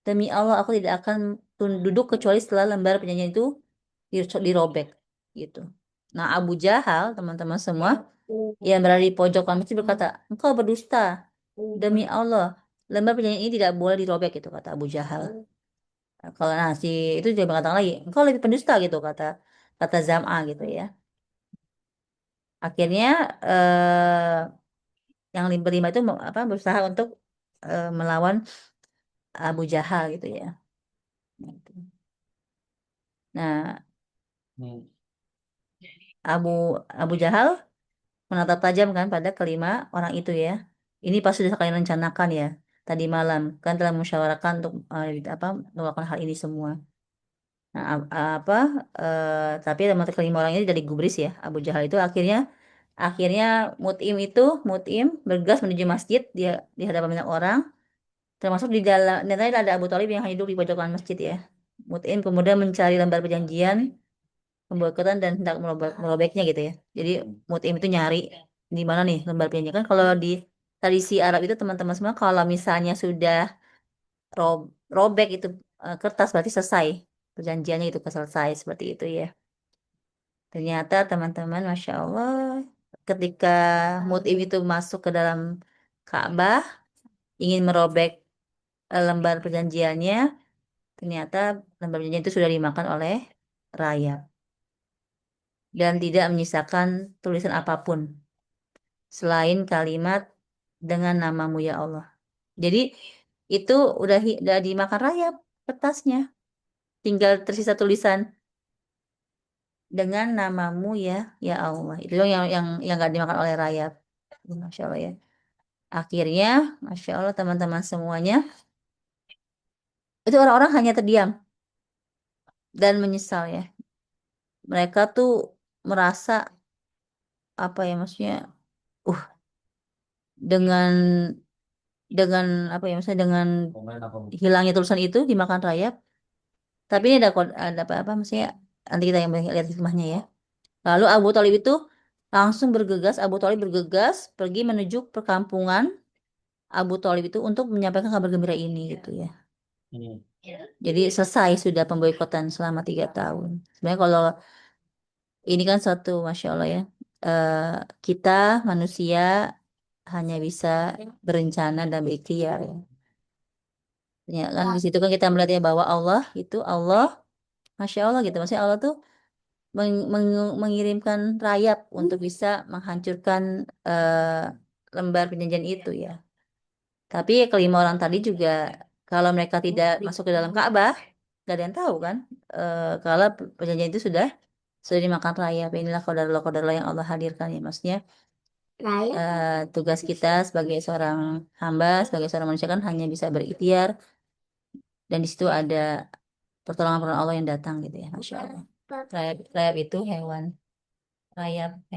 Demi Allah, aku tidak akan duduk kecuali setelah lembar perjanjian itu dirobek gitu. Nah, Abu Jahal, teman-teman semua yang berada di pojokan masjid berkata, engkau berdusta. Demi Allah, lembar perjanjian ini tidak boleh dirobek gitu kata Abu Jahal. Kalau si itu juga mengatakan lagi, engkau lebih pendusta gitu kata kata Zam'a gitu ya. Akhirnya yang berlima itu berusaha untuk melawan Abu Jahal gitu ya. Nah, Abu Abu Jahal menatap tajam kan pada kelima orang itu ya. Ini pasti sudah kalian rencanakan ya. Tadi malam kan telah musyawarahkan untuk melakukan hal ini semua. Nah, tapi teman kelima orang ini dari gubris ya. Abu Jahal itu akhirnya Mut'im bergegas menuju masjid di hadapan banyak orang. Termasuk di dalam nanti ada Abu Thalib yang hanya duduk di pojokan masjid ya. Mut'im kemudian mencari lembar perjanjian pemboikotan dan hendak merobeknya gitu ya. Jadi Mut'im itu nyari di mana nih lembar perjanjian kan kalau di tradisi Arab itu teman-teman semua kalau misalnya sudah robek itu kertas berarti selesai perjanjiannya itu selesai seperti itu ya. Ternyata teman-teman, Masya Allah, ketika Mut'im itu masuk ke dalam Ka'bah ingin merobek lembar perjanjiannya, ternyata lembar perjanjian itu sudah dimakan oleh rakyat dan tidak menyisakan tulisan apapun selain kalimat dengan namamu ya Allah. Jadi itu udah dimakan rayap kertasnya. Tinggal tersisa tulisan dengan namamu ya Allah. Itu yang nggak dimakan oleh rayap. Masya Allah ya. Akhirnya, Masya Allah teman-teman semuanya, itu orang-orang hanya terdiam dan menyesal ya. Mereka tuh merasa apa ya maksudnya, uh dengan apa ya maksudnya dengan hilangnya tulisan itu dimakan rayap. Tapi ini ada apa maksudnya nanti kita yang lihat hikmahnya ya. Lalu Abu Thalib bergegas pergi menuju perkampungan Abu Thalib itu untuk menyampaikan kabar gembira ini gitu ya. Jadi selesai sudah pemboikotan selama 3 tahun. Sebenarnya kalau ini kan suatu Masya Allah ya. Kita manusia hanya bisa berencana dan berikhtiar ya. Ya kan di situ kan kita melihat ya bahwa Allah Masya Allah gitu. Maksudnya Allah tuh mengirimkan rayap untuk bisa menghancurkan lembar perjanjian itu ya. Tapi kelima orang tadi juga kalau mereka tidak masuk ke dalam Ka'bah, gak ada yang tahu kan kalau perjanjian itu sudah dimakan rayap. Inilah qadarullah yang Allah hadirkan ya. Maksudnya tugas kita sebagai seorang hamba, sebagai seorang manusia kan hanya bisa berikhtiar dan di situ ada pertolongan Allah yang datang gitu ya. Masya Allah. Rayap itu hewan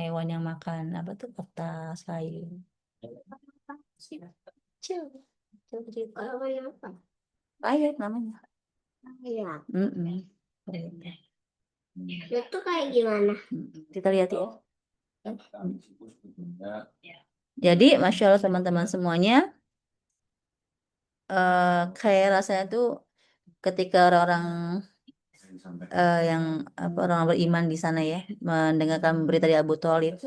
yang makan apa tuh kertas kayu. Kecil, kecil. Rayap namanya. Iya. Mm-mm. Itu kayak gimana? Kita lihat ya. Jadi, Masya Allah teman-teman semuanya, kayak rasanya tuh ketika orang-orang yang orang beriman di sana ya, mendengarkan berita dari Abu Thalib.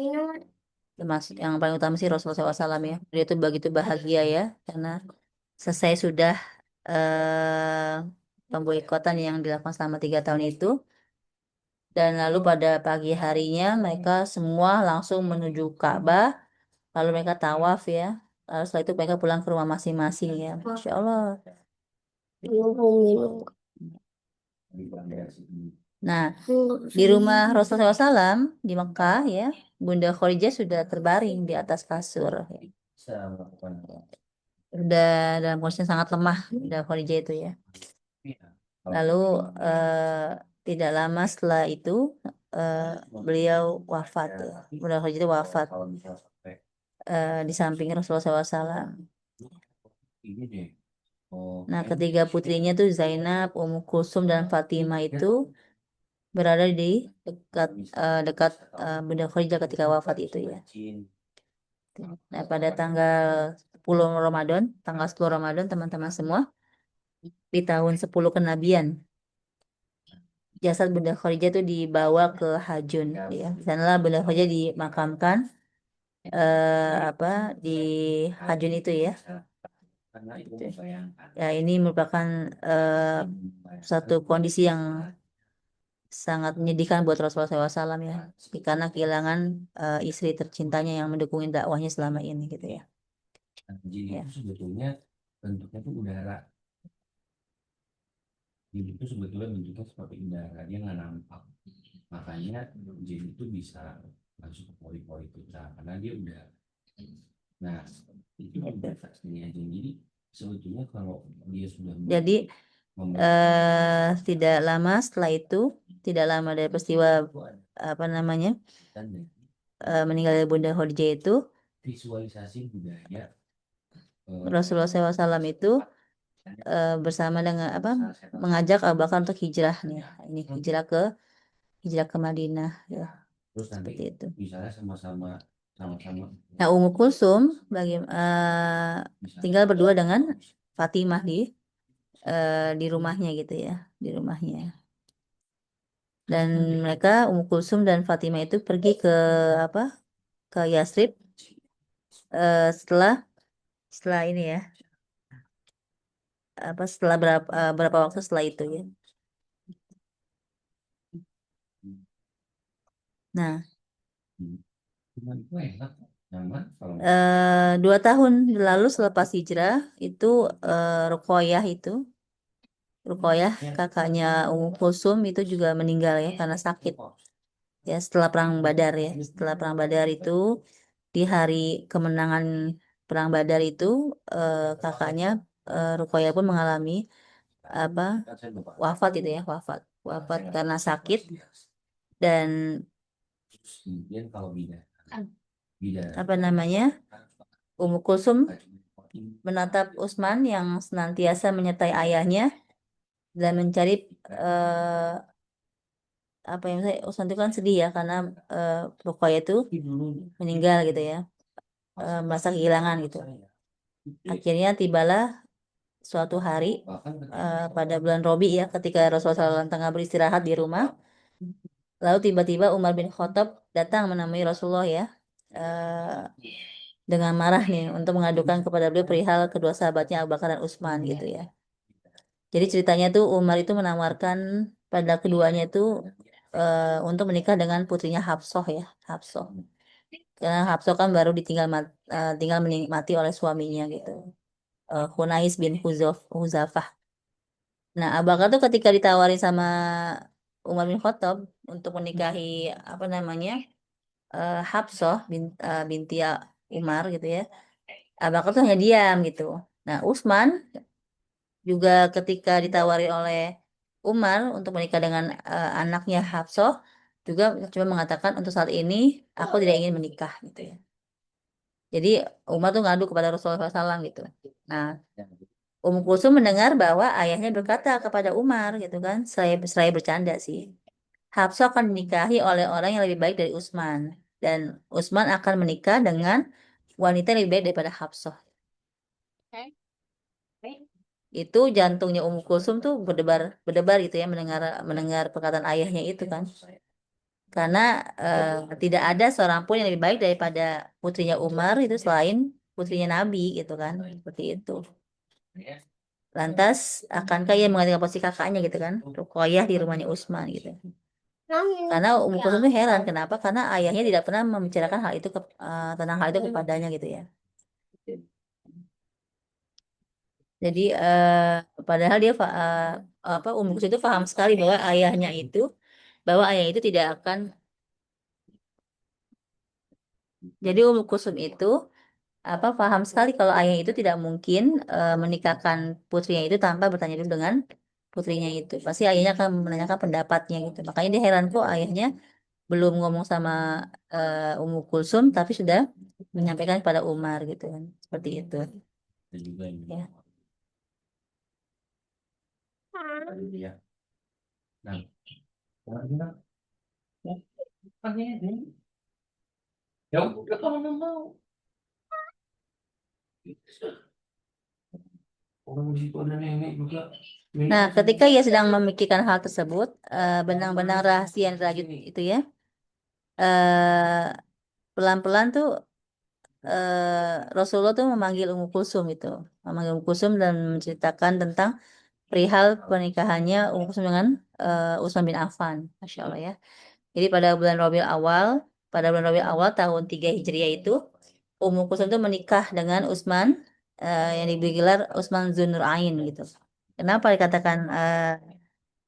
Termasuk yang paling utama sih Rasulullah SAW ya. Dia tuh begitu bahagia ya karena selesai sudah pemboikotan yang dilakukan selama 3 tahun itu. Dan lalu pada pagi harinya mereka semua langsung menuju Ka'bah. Lalu mereka tawaf ya. Lalu setelah itu mereka pulang ke rumah masing-masing ya. Masya Allah. Minum. Nah, di rumah Rasulullah SAW di Mekah ya, Bunda Khadijah sudah terbaring di atas kasur. Sudah dalam kondisi yang sangat lemah Bunda Khadijah itu ya. Lalu tidak lama setelah itu beliau wafat ya. Bunda Khadijah itu wafat di samping Rasulullah SAW. Nah, ketiga putrinya tuh Zainab, Ummu Kulsum dan Fatimah itu berada di dekat Bunda Khadijah ketika wafat itu ya. Nah, pada tanggal 10 Ramadan, tanggal 10 Ramadan teman-teman semua, di tahun 10 kenabian, jasad Bunda Khadijah itu dibawa ke Hajun ya. Di sanalah Bunda Khadijah dimakamkan di Hajun itu ya. Ya, ini merupakan satu kondisi yang sangat menyedihkan buat Rasulullah SAW ya, karena kehilangan istri tercintanya yang mendukung dakwahnya selama ini gitu ya. Jin Ya. itu sebetulnya bentuknya itu udara. Jin itu sebetulnya bentuknya seperti udara, dia nggak nampak. Makanya jin itu bisa masuk ke pori-pori kita karena dia udah. Nah, itu juga aslinya jin. Jadi sebetulnya kalau dia sudah Jadi tidak lama setelah itu, tidak lama dari peristiwa meninggalnya Bunda Khadijah itu, visualisasi budaya Rasulullah SAW itu bersama dengan mengajak Abu Bakar untuk hijrah nih. Ini hijrah ke Madinah ya. terus nanti Seperti itu. misalnya sama-sama. Nah, Ummu Kulsum tinggal berdua dengan Fatimah di rumahnya gitu ya, di rumahnya. Dan mereka Ummu Kulsum dan Fatimah itu pergi ke Yasrib setelah ini ya. Setelah berapa waktu setelah itu ya. Nah, 2 tahun lalu selepas hijrah itu Ruqayyah kakaknya Ummu Kulsum itu juga meninggal ya karena sakit ya setelah perang Badar ya. Setelah perang Badar itu di hari kemenangan perang Badar itu kakaknya Ruqayyah pun mengalami wafat itu ya, wafat karena sakit. Dan Ummu Kulsum menatap Utsman yang senantiasa menyertai ayahnya dan mencari Utsman itu kan sedih ya karena Ruqayyah itu meninggal gitu ya, merasa kehilangan gitu. Akhirnya tibalah suatu hari pada bulan Robi ya, ketika Rasulullah SAW tengah beristirahat di rumah, lalu tiba-tiba Umar bin Khattab datang menemui Rasulullah ya, dengan marah nih untuk mengadukan kepada beliau perihal kedua sahabatnya Abu Bakar dan Utsman gitu ya. Jadi ceritanya tuh Umar itu menawarkan pada keduanya itu untuk menikah dengan putrinya Hafsah ya, Hafsah. Karena Hafsah kan baru tinggal mati oleh suaminya gitu, Hunais bin Huzafah. Nah, Abu Bakar tuh ketika ditawarin sama Umar bin Khattab untuk menikahi Hafsah binti Umar gitu ya, Abu Bakar tuh hanya diam gitu. Nah, Utsman juga ketika ditawari oleh Umar untuk menikah dengan anaknya Hafsah juga cuma mengatakan untuk saat ini aku tidak ingin menikah gitu ya. Jadi Umar tuh ngadu kepada Rasulullah SAW gitu. Nah, Ummu Kulsum mendengar bahwa ayahnya berkata kepada Umar gitu kan, saya bercanda sih, Hafsah akan dinikahi oleh orang yang lebih baik dari Utsman dan Utsman akan menikah dengan wanita yang lebih baik daripada Hafsah. itu jantungnya Ummu Kulsum tuh berdebar gitu ya, mendengar perkataan ayahnya itu kan. Karena tidak ada seorang pun yang lebih baik daripada putrinya Umar itu selain putrinya Nabi gitu kan, seperti itu. Lantas akankah ia menggantikan posisi kakaknya gitu kan, Ruqayyah di rumahnya Utsman gitu. Karena Ummu Kulsum tuh heran kenapa, karena ayahnya tidak pernah membicarakan hal itu tentang hal itu kepadanya gitu ya. Jadi padahal dia Ummu Kulsum itu paham sekali bahwa ayah itu tidak akan. Jadi Ummu Kulsum itu paham sekali kalau ayah itu tidak mungkin menikahkan putrinya itu tanpa bertanya dulu dengan putrinya itu. Pasti ayahnya akan menanyakan pendapatnya gitu. Makanya dia heran kok ayahnya belum ngomong sama Ummu Kulsum tapi sudah menyampaikan kepada Umar gitu kan. Seperti itu. Dan juga ini. Ya. Ya. Nah, karena ya udah kalau mau. Orang di situ ada nenek juga. Nah, ketika ia sedang memikirkan hal tersebut, benang-benang rahasia yang dirajut itu ya, pelan-pelan tuh Rasulullah tuh memanggil Ummu Kulsum dan menceritakan tentang perihal pernikahannya Ummu Kulsum dengan Utsman bin Affan, Masya Allah ya. Jadi pada bulan Rabiul Awal tahun 3 Hijriah itu, Ummu Kulsum itu menikah dengan Utsman yang diberi gelar Utsman Dzunurain gitu. Kenapa dikatakan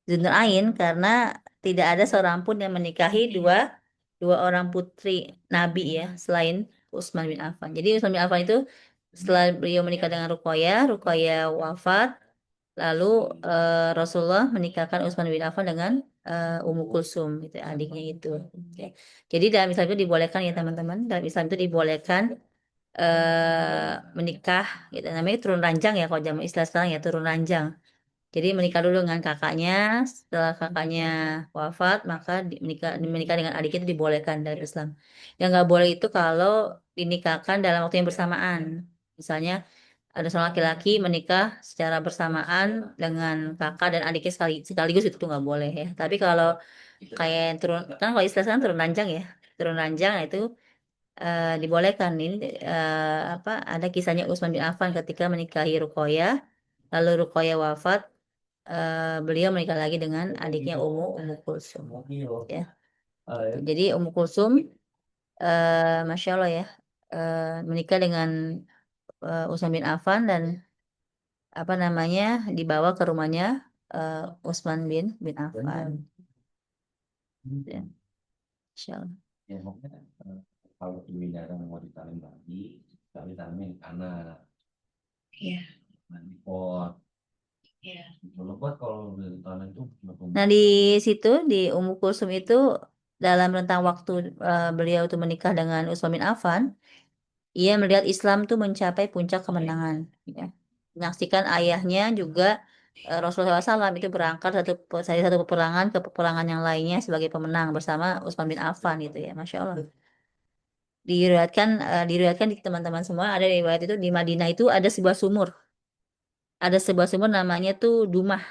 Dzunurain? Karena tidak ada seorang pun yang menikahi dua orang putri Nabi ya selain Utsman bin Affan. Jadi Utsman bin Affan itu setelah beliau menikah dengan Ruqayyah wafat, lalu Rasulullah menikahkan Utsman bin Affan dengan Ummu Kulsum gitu, adiknya itu. Oke. Jadi dalam Islam itu dibolehkan ya teman-teman, dalam Islam itu dibolehkan menikah gitu. Namanya turun ranjang ya kalau zaman istilah sekarang ya, turun ranjang. Jadi menikah dulu dengan kakaknya, setelah kakaknya wafat, maka menikah dengan adiknya itu dibolehkan dari Islam. Yang nggak boleh itu kalau dinikahkan dalam waktu yang bersamaan. Misalnya ada seorang laki-laki menikah secara bersamaan dengan kakak dan adiknya sekaligus itu tuh nggak boleh ya. Tapi kalau kayak turun, kan kalau istilah sekarang turun ranjang ya, turun ranjang itu dibolehkan. Ini ada kisahnya Utsman bin Affan ketika menikahi Ruqayyah, lalu Ruqayyah wafat, beliau menikah lagi dengan adiknya Ummu Kulsum ya. Jadi Ummu Kulsum Masya Allah ya, menikah dengan Utsman bin Affan dan dibawa ke rumahnya Utsman bin Affan ya. Masya Allah. Ya maksudnya kalau pembinaan mau ditarik lagi, tapi tarik anak. Iya. Nanti pot. Iya. Kalau pot kalau tanah itu. Nah di situ di Ummu Kulsum itu dalam rentang waktu beliau itu menikah dengan Utsman bin Affan, ia melihat Islam tuh mencapai puncak kemenangan. Ya. Menyaksikan ayahnya juga Rasulullah SAW itu berangkat dari satu peperangan ke peperangan yang lainnya sebagai pemenang bersama Utsman bin Affan gitu ya, Masya Allah. Diriwayatkan di teman-teman semua ada riwayat itu di Madinah itu ada sebuah sumur. Ada sebuah sumur namanya tuh Dumah.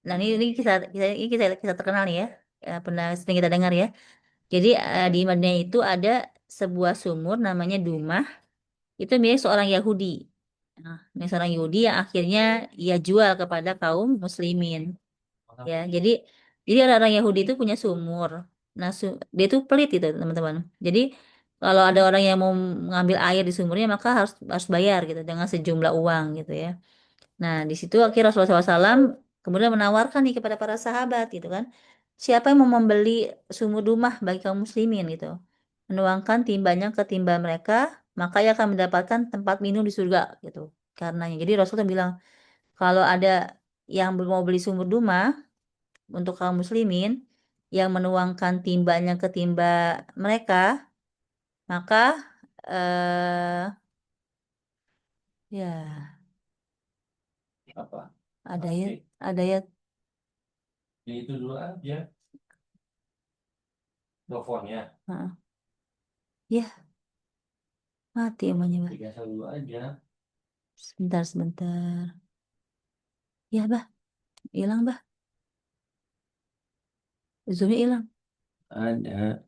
Nah ini kisah terkenal nih ya. Pernah sering kita dengar ya. Jadi di Madinah itu ada sebuah sumur namanya Dumah. Itu milik seorang Yahudi. Nah, milik seorang Yahudi yang akhirnya ia jual kepada kaum muslimin. Ya, jadi orang Yahudi itu punya sumur. Nah, dia itu pelit itu, teman-teman. Jadi kalau ada orang yang mau mengambil air di sumurnya maka harus harus bayar gitu dengan sejumlah uang gitu ya. Nah, di situ akhirnya Rasulullah SAW kemudian menawarkan nih kepada para sahabat gitu kan. Siapa yang mau membeli sumur rumah bagi kaum muslimin gitu. Menuangkan timbanya ke timba mereka, maka ia akan mendapatkan tempat minum di surga gitu. Karenanya. Jadi Rasulullah bilang, kalau ada yang mau beli sumur rumah untuk kaum muslimin yang menuangkan timbanya ke timba mereka, maka ya Apa? ada ya Ya itu dulu aja. Teleponnya. ya mati emangnya Mbak. Biasa dulu aja. Sebentar. Ya, Bah. Hilang, Bah. Zoomnya hilang. Ada.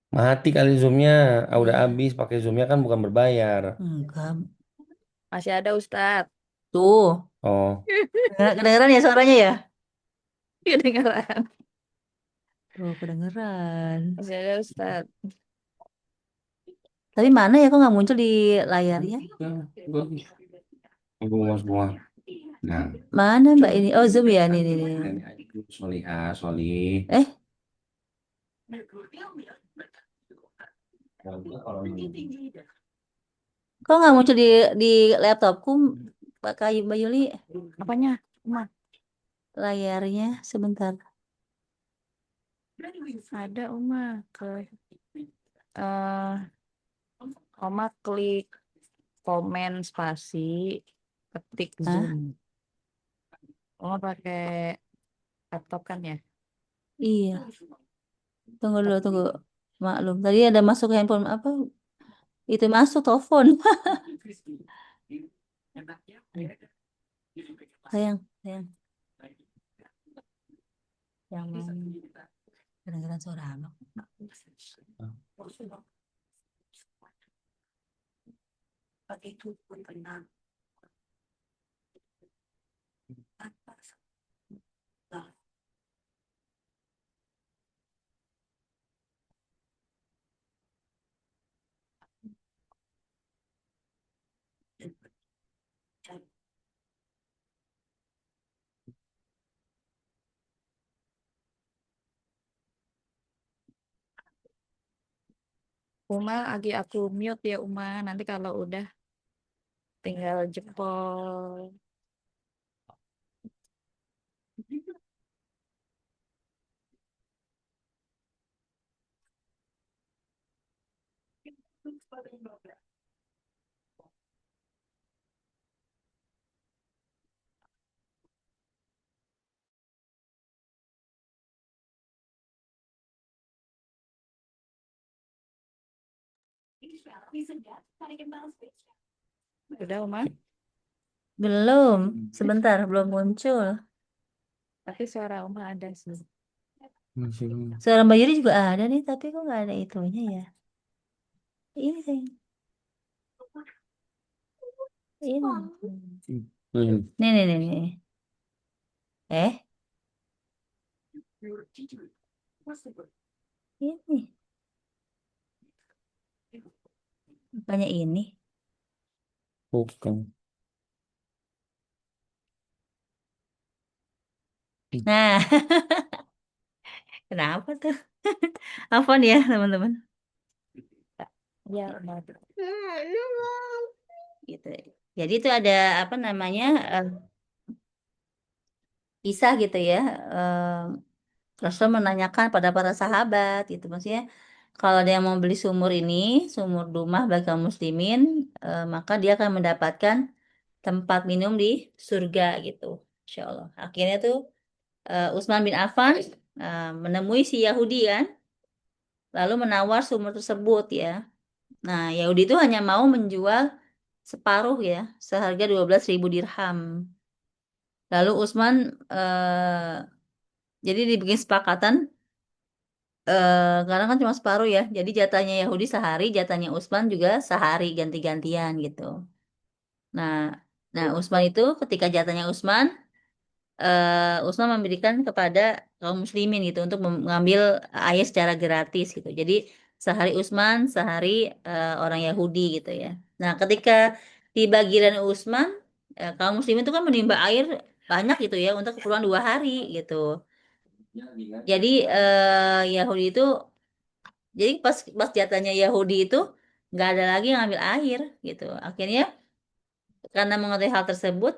Mati kali zoomnya. Udah Iya. habis pakai zoomnya kan bukan berbayar. Enggak. Masih ada Ustadz. Tuh. Oh, Kedengeran ya suaranya ya? Kedengeran. Tuh, kedengeran. Masih ada Ustadz. Tapi mana ya kok nggak muncul di layarnya? semua semua. Nah, Mana Mbak ini? Oh, Zoom ya. Nih, nih, nih. ini adikku Solihah, Solih. Eh, Kalau kok nggak muncul di laptopku, Mbak Kayu, Mbak Yuli? Apanya? Uma. Layarnya sebentar. Ada Uma. Oma klik komen spasi, ketik Hah? Zoom. Oma pakai laptop kan ya? Iya. Tunggu dulu, tunggu. Maklum. Tadi ada masuk handphone apa? Itu masuk telepon. Sayang, sayang. Yang mana? Kedengeran suara abang. Uma lagi aku mute ya Uma. Nanti kalau udah tinggal jempol. Udah Uma. Belum. Sebentar, belum muncul. Tapi suara Uma ada sih. Suara Mbak Yuli juga ada nih, tapi kok nggak ada itunya ya? Ini sayang. Ini. Nih, nih, nih, nih. Eh, ini. Apanya ini? bukan. Nah, kenapa tuh? Afwan ya, teman-teman. Ya Uma. Gitu. Jadi itu ada apa namanya? Kisah gitu ya. Rasul menanyakan pada para sahabat gitu. Maksudnya kalau dia mau beli sumur ini, sumur dumah bagi kaum muslimin, maka dia akan mendapatkan tempat minum di surga gitu. Insya Allah. Akhirnya tuh Utsman bin Affan menemui si Yahudi kan, lalu menawar sumur tersebut ya. Nah, Yahudi itu hanya mau menjual separuh ya, seharga 12.000 dirham. Lalu Utsman jadi dibikin sepakatan karena kan cuma separuh ya. Jadi jatahnya Yahudi sehari, jatahnya Utsman juga sehari ganti-gantian gitu. Nah, Utsman itu ketika jatahnya Utsman memberikan kepada kaum muslimin gitu untuk mengambil air secara gratis gitu. Jadi sehari Utsman, sehari orang Yahudi gitu ya. Nah, ketika tiba giliran Utsman, kaum muslimin itu kan menimba air banyak gitu ya untuk keperluan 2 hari gitu. Jadi Yahudi itu, jadi pas pas jatahnya Yahudi itu nggak ada lagi yang ambil air gitu. Akhirnya karena mengetahui hal tersebut,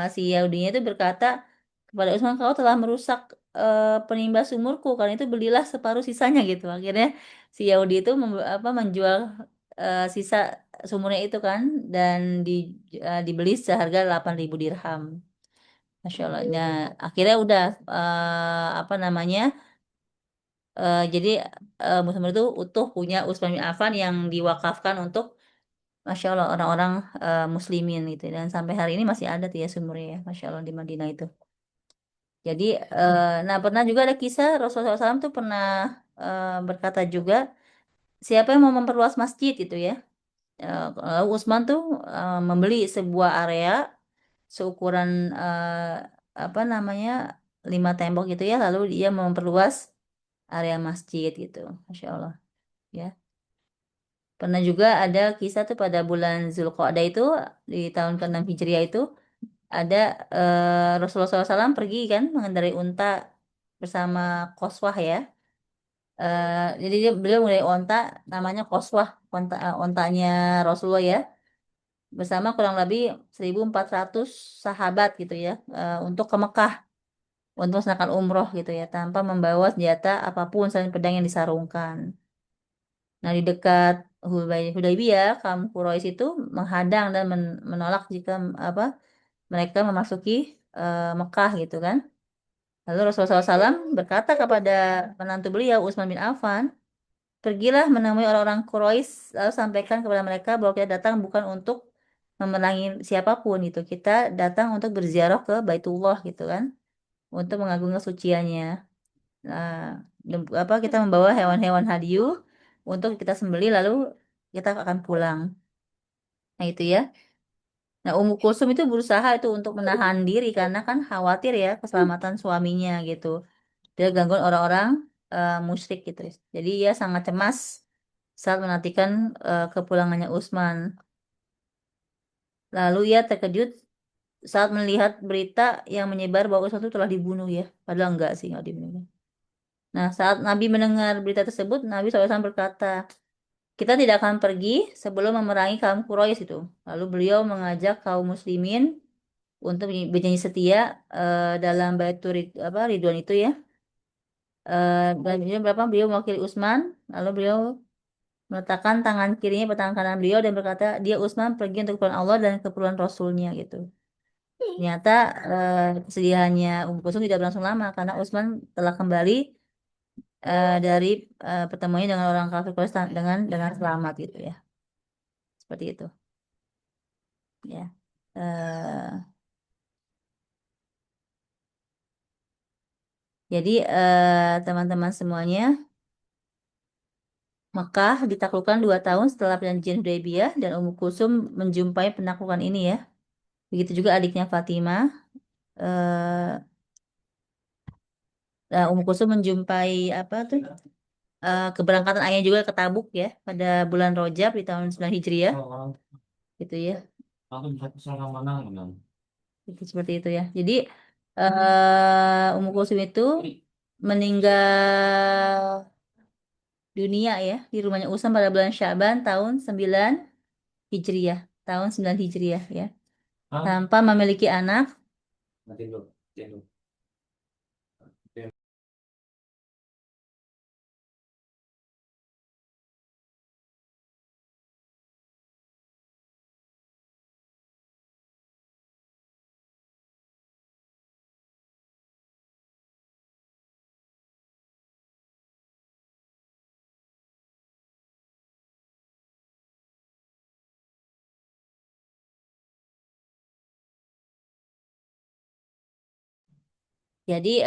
si Yahudinya itu berkata kepada Utsman, kau telah merusak penimba sumurku, karena itu belilah separuh sisanya gitu. Akhirnya si Yahudi itu menjual sisa sumurnya itu kan, dan dibeli seharga 8.000 dirham. Masya Allah. Nah, akhirnya udah apa namanya? Jadi Muslim itu utuh punya Utsman bin Affan yang diwakafkan untuk Masya Allah orang-orang muslimin gitu, dan sampai hari ini masih ada tuh ya sumurnya ya, Masya Allah di Madinah itu. Jadi nah pernah juga ada kisah Rasulullah SAW tuh pernah berkata juga, siapa yang mau memperluas masjid gitu ya. Lalu Utsman tuh membeli sebuah area seukuran apa namanya 5 tembok gitu ya, lalu dia memperluas area masjid gitu, Masya Allah ya. Pernah juga ada kisah tuh pada bulan Zulqa'dah itu di tahun ke-6 Hijriah itu ada Rasulullah SAW pergi kan mengendarai unta bersama Qaswah ya. Jadi beliau mulai onta namanya Qaswah, ontanya Rasulullah ya, bersama kurang lebih 1.400 sahabat gitu ya, untuk ke Mekah untuk melaksanakan umroh gitu ya, tanpa membawa senjata apapun selain pedang yang disarungkan. Nah, di dekat Hudaybiyah, kaum Quraisy itu menghadang dan menolak jika apa mereka memasuki Mekah gitu kan. Lalu Rasulullah SAW berkata kepada menantu beliau Utsman bin Affan, pergilah menemui orang-orang Quraisy lalu sampaikan kepada mereka bahwa kita datang bukan untuk memerangi siapapun gitu. Kita datang untuk berziarah ke Baitullah gitu kan, untuk mengagungkan kesuciannya. Nah, apa kita membawa hewan-hewan hadiu untuk kita sembelih lalu kita akan pulang. Nah, itu ya. Nah, Ummu Kulsum itu berusaha itu untuk menahan diri karena kan khawatir ya keselamatan suaminya gitu. Dia gangguan orang-orang musyrik gitu. Jadi ia sangat cemas saat menantikan kepulangannya Utsman. Lalu ia terkejut saat melihat berita yang menyebar bahwa Utsman itu telah dibunuh ya. Padahal enggak sih, enggak dibunuh. Nah, saat Nabi mendengar berita tersebut, Nabi SAW berkata, kita tidak akan pergi sebelum memerangi kaum Quraisy itu. Lalu beliau mengajak kaum muslimin untuk berjanji setia dalam Baitur Ridwan itu ya. Dan beliau mewakili Utsman, lalu beliau meletakkan tangan kirinya pada tangan kanan beliau dan berkata, dia Utsman pergi untuk keperluan Allah dan keperluan Rasulnya gitu. Ternyata kesedihannya Kulsum tidak berlangsung lama karena Utsman telah kembali dari pertemuannya dengan orang kafir Quraisy dengan selamat gitu ya. Seperti itu. Ya. Jadi teman-teman semuanya, Mekah ditaklukkan 2 tahun setelah perjanjian Hudaybiyah dan Ummu Kulsum menjumpai penaklukan ini ya. Begitu juga adiknya Fatimah. Ummu Kulsum menjumpai apa tuh keberangkatan ayahnya juga ke Tabuk ya pada bulan Rajab di tahun 9 Hijriah. Gitu ya. Itu seperti itu ya. Jadi Ummu Kulsum itu meninggal dunia ya di rumahnya Utsman pada bulan Syaban tahun 9 Hijriah, tahun 9 Hijriah ya. Tanpa memiliki anak. Jadi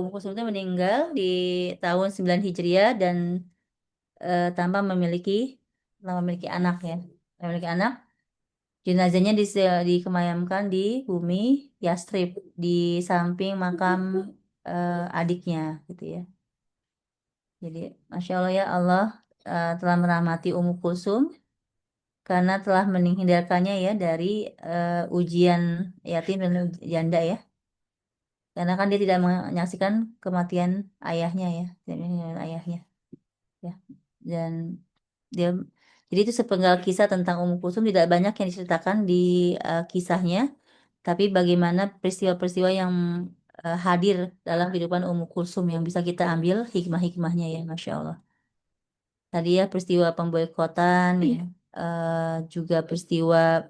Ummu Kulsum itu meninggal di tahun 9 Hijriah dan tanpa memiliki anak ya. Memiliki anak. Jenazahnya dikemayamkan di bumi Yastrib di samping makam adiknya gitu ya. Jadi Masya Allah ya, Allah telah merahmati Ummu Kulsum karena telah menghindarkannya ya dari ujian yatim dan janda ya. Karena kan dia tidak menyaksikan kematian ayahnya ya, ayahnya ya. Dan dia jadi itu sepenggal kisah tentang Ummu Kulsum, tidak banyak yang diceritakan di kisahnya, tapi bagaimana peristiwa-peristiwa yang hadir dalam kehidupan Ummu Kulsum yang bisa kita ambil hikmah-hikmahnya ya, Masya Allah. Tadi ya peristiwa pemboikotan ya, juga peristiwa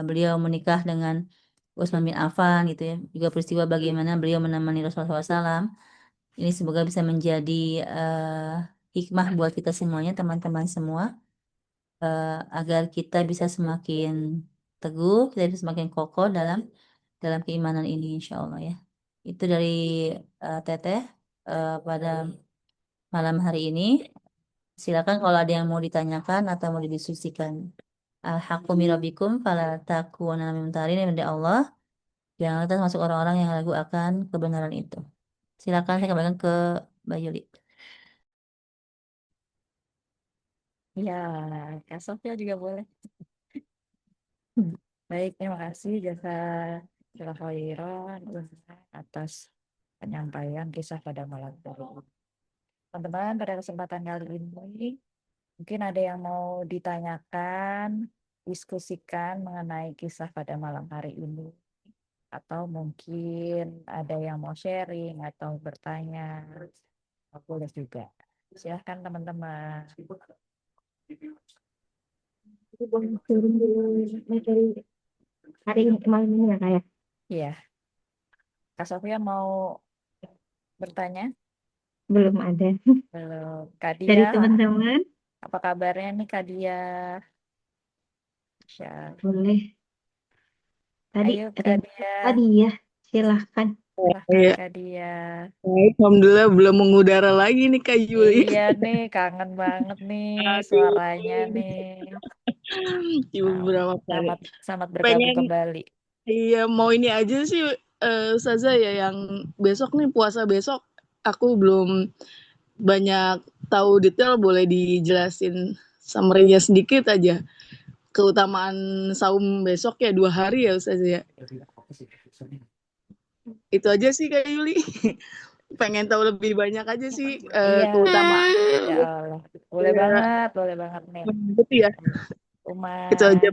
beliau menikah dengan Utsman bin Affan gitu ya, juga peristiwa bagaimana beliau menemani Rasulullah SAW. Ini semoga bisa menjadi hikmah buat kita semuanya, teman-teman semua. agar kita bisa semakin teguh, kita bisa semakin kokoh dalam keimanan ini, insya Allah ya. Itu dari Teteh pada malam hari ini. Silakan kalau ada yang mau ditanyakan atau mau didiskusikan. Al-haqqu min rabbikum fala takunanna minal mumtarin dari Allah. Jangan kita masuk orang-orang yang ragu akan kebenaran itu. Silakan saya kembalikan ke Mbak Yuli. Ya, Kak Sofia juga boleh. Baik, terima kasih jasa khairan atas penyampaian kisah pada malam hari ini. Teman-teman, pada kesempatan kali ini mungkin ada yang mau ditanyakan, diskusikan mengenai kisah pada malam hari ini. Atau mungkin ada yang mau sharing atau bertanya. Boleh juga. Silahkan teman-teman. Boleh sharing dulu materi hari ini malam ini ya, Kak ya? Iya. Kak Sofia mau bertanya? Belum ada. Belum. Kak Dari Dia, teman-teman, apa kabarnya nih Kak Dia? boleh. Tadi Ayo ada Kak yang Dia, tadi ya, silahkan. silahkan Iya, Kak Dia. baik. Alhamdulillah belum mengudara lagi nih Kak Yuli. Iya nih, kangen banget nih Aduh, suaranya nih. beberapa kali. Selamat, selamat bergabung Pengen, kembali. iya mau ini aja sih, Ustazah ya yang besok nih puasa besok. Aku belum banyak tahu detail, boleh dijelasin summary-nya sedikit aja. Keutamaan saum besok ya 2 hari ya Ustazah ya. Itu aja sih Kak Yuli. Pengen tahu lebih banyak aja sih Iya, keutamaan. ya Allah. Boleh Ya, banget nih. gitu ya. Umas, Itu aja.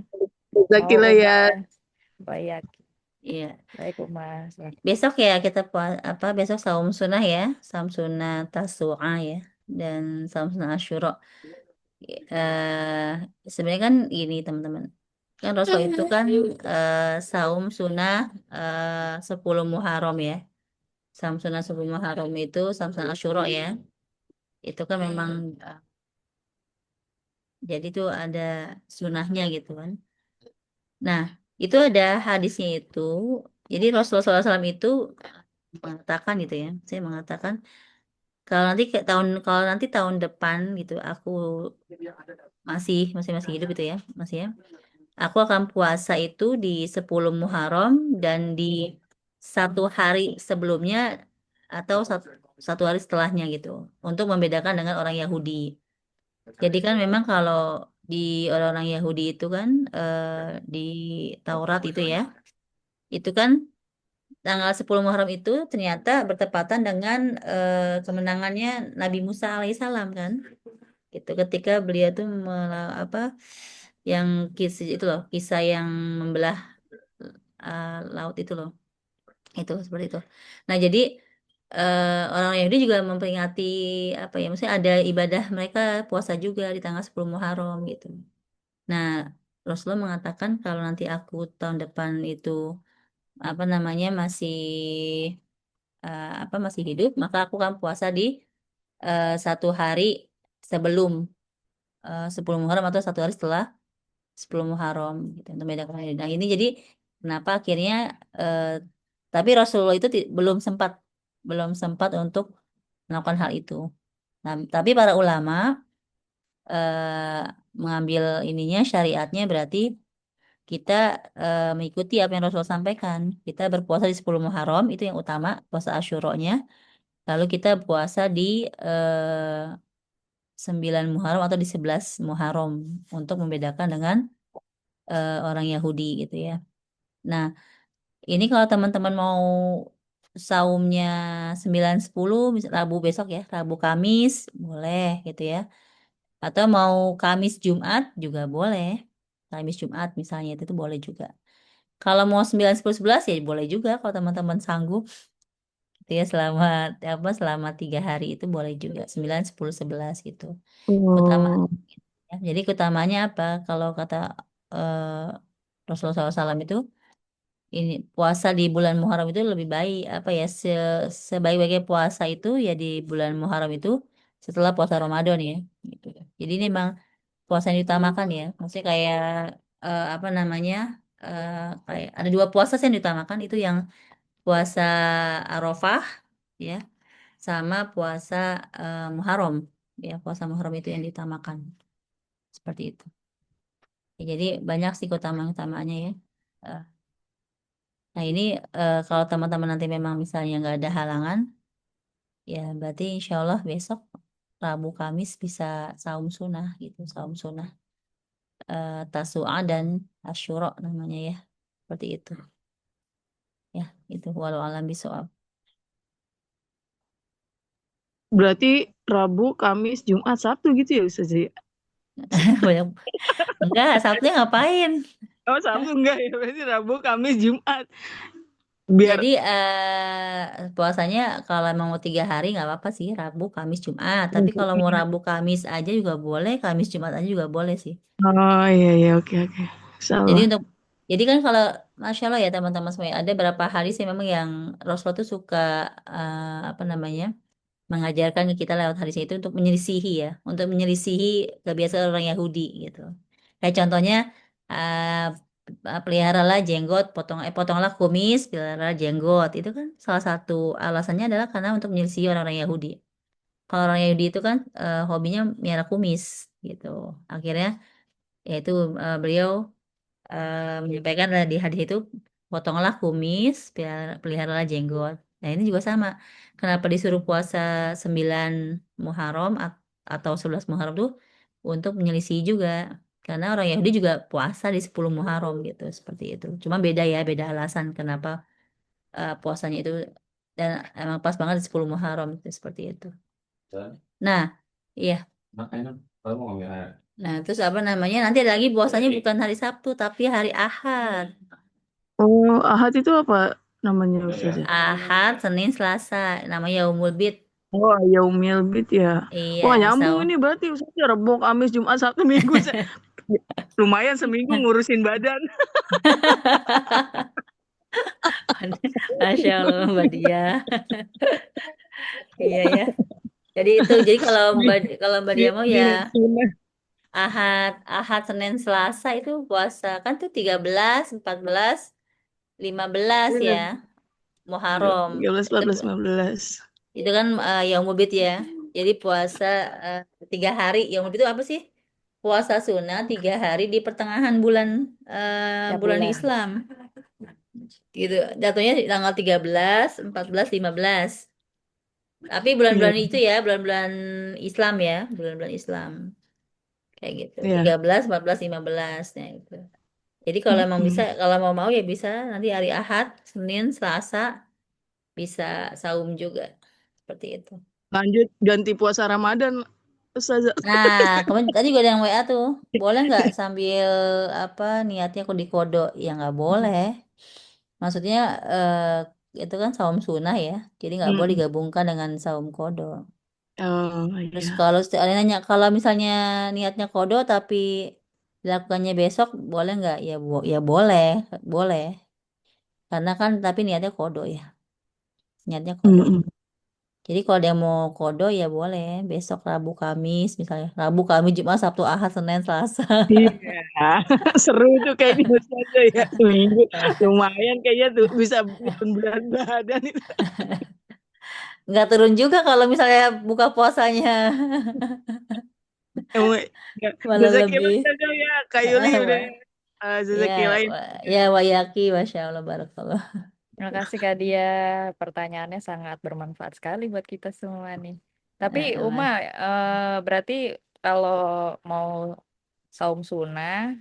mau Zakila ya. Umas. Baik, Iya. baik Umas. Besok ya kita besok saum sunnah ya, saum sunnah Tasu'a ya, dan saum sunnah Asyura. Sebenarnya kan ini teman-teman, kan Rasul itu kan saum sunnah 10 Muharram ya, saum sunnah 10 Muharram itu saum sunnah Asyura ya, itu kan memang jadi itu ada sunnahnya gitu kan. Nah itu ada hadisnya itu, jadi Rasulullah SAW itu mengatakan gitu ya, saya mengatakan kalau nanti tahun depan gitu aku masih hidup gitu ya, masih ya. Aku akan puasa itu di 10 Muharram dan di satu hari sebelumnya atau satu hari setelahnya gitu untuk membedakan dengan orang Yahudi. Jadi kan memang kalau di orang-orang Yahudi itu kan di Taurat itu ya, itu kan tanggal 10 Muharram itu ternyata bertepatan dengan kemenangannya Nabi Musa alaihissalam kan. Gitu ketika beliau tuh yang kisah itu loh, kisah yang membelah laut itu loh. Itu seperti itu. Nah, jadi orang Yahudi juga memperingati apa ya? Maksudnya ada ibadah mereka puasa juga di tanggal 10 Muharram gitu. Nah, Rasulullah mengatakan kalau nanti aku tahun depan itu apa namanya masih hidup, maka aku akan puasa di satu hari sebelum 10 Muharram atau satu hari setelah 10 Muharram gitu untuk membedakan hari. Nah, ini jadi kenapa akhirnya eh, tapi Rasulullah itu belum sempat untuk melakukan hal itu. Nah, tapi para ulama mengambil ininya syariatnya berarti kita mengikuti apa yang Rasul sampaikan. Kita berpuasa di 10 Muharram itu yang utama, puasa Asyura-nya. Lalu kita puasa di 9 Muharram atau di 11 Muharram untuk membedakan dengan orang Yahudi gitu ya. Nah, ini kalau teman-teman mau saumnya 9-10, Rabu besok ya, Rabu Kamis, boleh gitu ya. Atau mau Kamis Jumat juga boleh. Kamis Jumat misalnya itu boleh juga. Kalau mau 9-10-11 ya boleh juga kalau teman-teman sanggup. Gitu ya selama 3 hari itu boleh juga 9-10-11 gitu. Utama Oh, ya. Jadi utamanya apa? Kalau kata Rasulullah SAW itu ini puasa di bulan Muharram itu lebih baik apa ya sebaik-baiknya puasa itu ya di bulan Muharram itu setelah puasa Ramadan ya gitu. Jadi ini memang puasa yang diutamakan ya. Maksudnya kayak apa namanya? Kayak ada dua puasa sih yang diutamakan itu yang puasa Arafah ya, sama puasa Muharram. Ya, puasa Muharram itu yang diutamakan. Seperti itu. Ya, jadi banyak sih keutamaan-utamaannya ya. Eh, Nah ini kalau teman-teman nanti memang misalnya nggak ada halangan, ya berarti insya Allah besok Rabu Kamis bisa saum sunnah gitu, saum sunnah Tasu'a dan Asyura namanya ya, seperti itu. Ya, itu walau alam bisawab. Berarti Rabu, Kamis, Jumat, Sabtu gitu ya Ustazah ya? Banyak. Enggak, Sabtu ngapain? Oh Sabtu enggak ya, berarti Rabu, Kamis, Jumat. Biar Jadi puasanya kalau emang mau 3 hari nggak apa-apa sih, Rabu, Kamis, Jumat. Tapi kalau mau Rabu, Kamis aja juga boleh, Kamis, Jumat aja juga boleh sih. oh iya iya oke oke. Jadi Salah. untuk jadi kan kalau Masya Allah ya teman-teman semua ada beberapa hari sih memang yang Rasulullah tuh suka apa namanya mengajarkan ke kita lewat hadis itu untuk menyelisihi ya, untuk menyelisihi kebiasaan orang Yahudi gitu. Kayak contohnya peliharalah jenggot, potonglah kumis, peliharalah jenggot. Itu kan salah satu alasannya adalah karena untuk menyelisihi orang-orang Yahudi. Kalau orang Yahudi itu kan hobinya miara kumis gitu. Akhirnya yaitu beliau menyampaikan di hadis itu potonglah kumis, peliharalah jenggot. Nah ini juga sama. Kenapa disuruh puasa 9 Muharram atau 11 Muharram tuh untuk menyelisih juga. Karena orang Yahudi juga puasa di 10 Muharram gitu, seperti itu. Cuma beda ya, beda alasan kenapa puasanya itu dan emang pas banget di 10 Muharram itu seperti itu. Nah, iya. Makanya kalau mau ngambil air. Nah, terus apa namanya? Nanti ada lagi puasanya bukan hari Sabtu tapi hari Ahad. Oh Ahad itu apa namanya Ustazah? Ahad, Senin, Selasa, namanya Yaumul Bid. Oh Yaumil Bid ya. Iya, Wah di nyambung saum. ini berarti Ustazah Rabu, Kamis, Jumat, Sabtu, Minggu. Lumayan seminggu ngurusin badan. Masya Allah, Mbak Dia. Iya ya. Jadi kalau Mbak Dia mau ya Sunnah. Ahad, Senin, Selasa itu puasa kan tuh 13, 14, 15 ya, Muharram. 13, 14, 15. Itu kan Yaumul Bid ya. Jadi puasa 3 hari. Yaumul Bid itu apa sih? Puasa sunnah 3 hari di pertengahan bulan Tiap bulan bulan. Islam. Gitu. Jatuhnya di tanggal 13, 14, 15. Tapi bulan-bulan Iya. itu ya, bulan-bulan Islam ya, bulan-bulan Islam. Kayak gitu. Iya. 13, 14, 15. Nah, itu. Jadi kalau emang bisa, Mm-mm. kalau mau ya bisa nanti hari Ahad, Senin, Selasa bisa saum juga. Seperti itu. Lanjut ganti puasa Ramadan Ustazah. Nah, kemarin tadi juga ada yang WA tuh. Boleh nggak sambil apa niatnya aku dikodo? Ya nggak boleh. Maksudnya itu kan saum sunnah ya. Jadi nggak boleh Mm-mm. digabungkan dengan saum kodo. Oh Terus iya. kalau ada yang nanya kalau misalnya niatnya kodo tapi dilakukannya besok boleh nggak? Ya ya boleh, boleh. Karena kan tapi niatnya kodo ya. Niatnya kodo. Mm-mm. Jadi kalau dia mau kodo ya boleh. Besok Rabu Kamis misalnya. Rabu Kamis Jumat Sabtu Ahad Senin Selasa. Iya. Seru tuh kayaknya Ustazah ya. Seminggu. Lumayan kayaknya tuh bisa bikin berat badan itu. Nggak turun juga kalau misalnya buka puasanya. Emang, ya, Malah jazakillah lebih. Ustazah ya. Kak Yuli udah Ya, jazakillah ini. ya wayaki, Masya Allah, Barakallah. Terima kasih Kak Dia. Pertanyaannya sangat bermanfaat sekali buat kita semua nih. Tapi Uma, Mas. berarti kalau mau saum sunnah,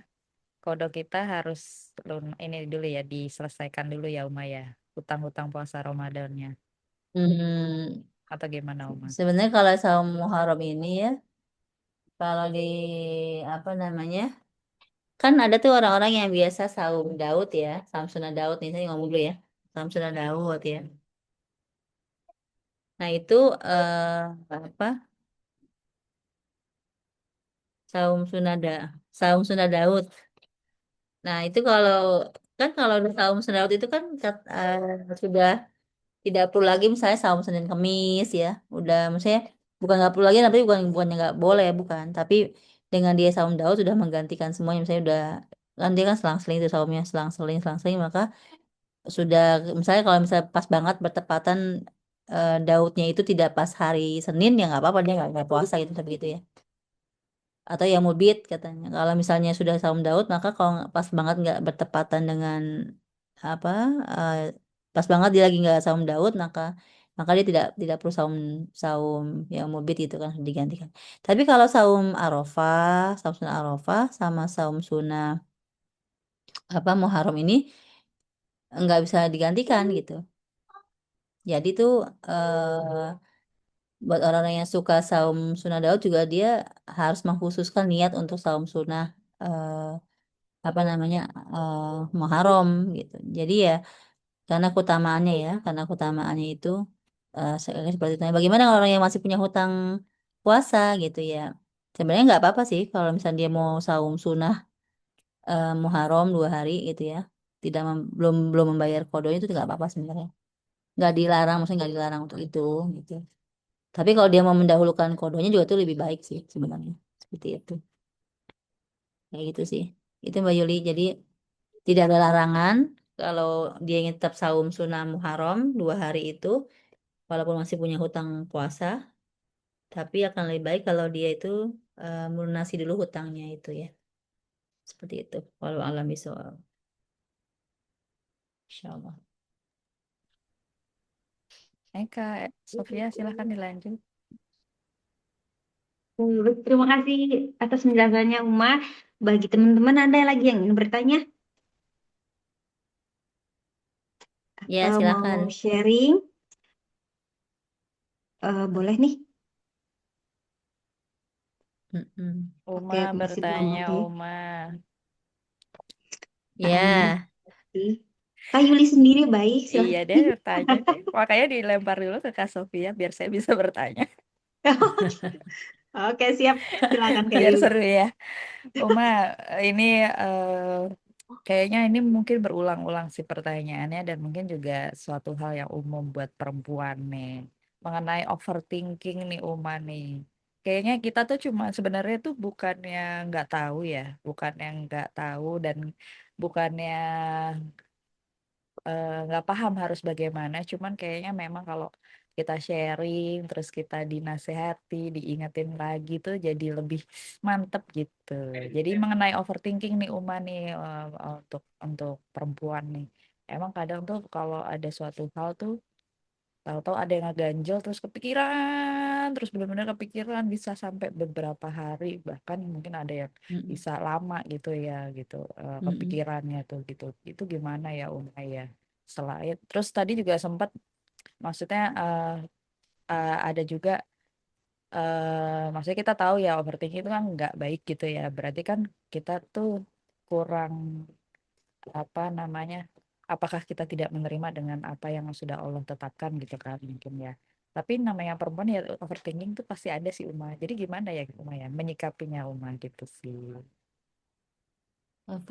kode kita harus ini dulu ya, diselesaikan dulu ya Uma ya. Hutang-hutang puasa Ramadannya. Hmm, Atau gimana Uma? sebenarnya kalau saum Muharram ini ya, kalau di apa namanya, kan ada tuh orang-orang yang biasa saum Daud ya, saum sunnah Daud nih, saya ngomong dulu ya, saum sunnah Daud ya. Nah itu apa? Saum sunnah Daud. Nah itu kalau udah saum sunnah Daud itu kan sudah tidak perlu lagi misalnya saum Senin Kemis ya udah maksudnya bukan nggak perlu lagi tapi bukannya nggak boleh bukan tapi dengan dia saum Daud sudah menggantikan semuanya, misalnya udah kan dia kan selang-seling itu saumnya selang-seling, maka sudah misalnya kalau misalnya pas banget bertepatan Daudnya itu tidak pas hari Senin ya nggak apa-apa, dia nggak puasa gitu tapi gitu ya. Atau yang mubit katanya. Kalau misalnya sudah saum Daud, maka kalau pas banget nggak bertepatan dengan apa eh, pas banget dia lagi nggak saum Daud, maka maka dia tidak perlu saum saum yang mubit itu kan digantikan. Tapi kalau saum sunnah Arafah sama saum sunnah Muharram ini nggak bisa digantikan gitu. Jadi tuh buat orang-orang yang suka saum sunnah Daud juga dia harus mengkhususkan niat untuk saum sunnah eh, eh, Muharram gitu. Jadi ya karena keutamaannya itu seperti itu. Nah, bagaimana kalau orang yang masih punya hutang puasa gitu ya? Sebenarnya nggak apa-apa sih kalau misalnya dia mau saum sunnah Muharram 2 hari gitu ya. Belum membayar kodonya itu nggak apa-apa sebenarnya. Nggak dilarang, maksudnya nggak dilarang untuk itu gitu. Tapi kalau dia mau mendahulukan kodonya juga itu lebih baik sih sebenarnya. Seperti itu. Kayak gitu sih. Itu Mbak Yuli. Jadi tidak ada larangan kalau dia ingin tetap saum sunnah Muharram 2 hari itu, walaupun masih punya hutang puasa, tapi akan lebih baik kalau dia itu melunasi dulu hutangnya itu ya. Seperti itu. Walau alam bisawab. Insyaallah. Kak Sofia silahkan dilanjut. Terima kasih atas penjelasannya Uma. Bagi teman-teman ada lagi yang ingin bertanya Ya, atau silakan. mau sharing? Boleh nih. Mm-mm. Uma Oke, masih belum bertanya, ada. Uma. Tanya. Ya, Kak Yuli sendiri baik, Iya silahkan. deh bertanya deh. Makanya dilempar dulu ke Kak Sofia biar saya bisa bertanya. Oke, siap. Silakan Kak Biar Yuli. seru ya. Uma, ini kayaknya ini mungkin berulang-ulang sih pertanyaannya dan mungkin juga suatu hal yang umum buat perempuan nih. Mengenai overthinking nih Uma nih. Kayaknya kita tuh cuma sebenarnya tuh bukannya nggak tahu ya, bukan yang nggak tahu dan bukannya nggak paham harus bagaimana, cuman kayaknya memang kalau kita sharing, terus kita dinasehati, diingetin lagi tuh jadi lebih mantep gitu. Jadi mengenai overthinking nih Uma nih untuk perempuan nih. Emang kadang tuh kalau ada suatu hal tuh tahu-tahu ada yang ngeganjel terus kepikiran, terus benar-benar kepikiran bisa sampai beberapa hari bahkan mungkin ada yang mm-mm. bisa lama gitu ya gitu Mm-mm. kepikirannya tuh gitu. Itu gimana ya Uma ya? Selain terus tadi juga sempat maksudnya ada juga maksudnya kita tahu ya overthinking itu kan nggak baik gitu ya. Berarti kan kita tuh kurang apa namanya? Apakah kita tidak menerima dengan apa yang sudah Allah tetapkan gitu kan mungkin ya. Tapi namanya perempuan ya overthinking tuh pasti ada sih Uma. Jadi gimana ya Uma ya menyikapinya Uma gitu sih.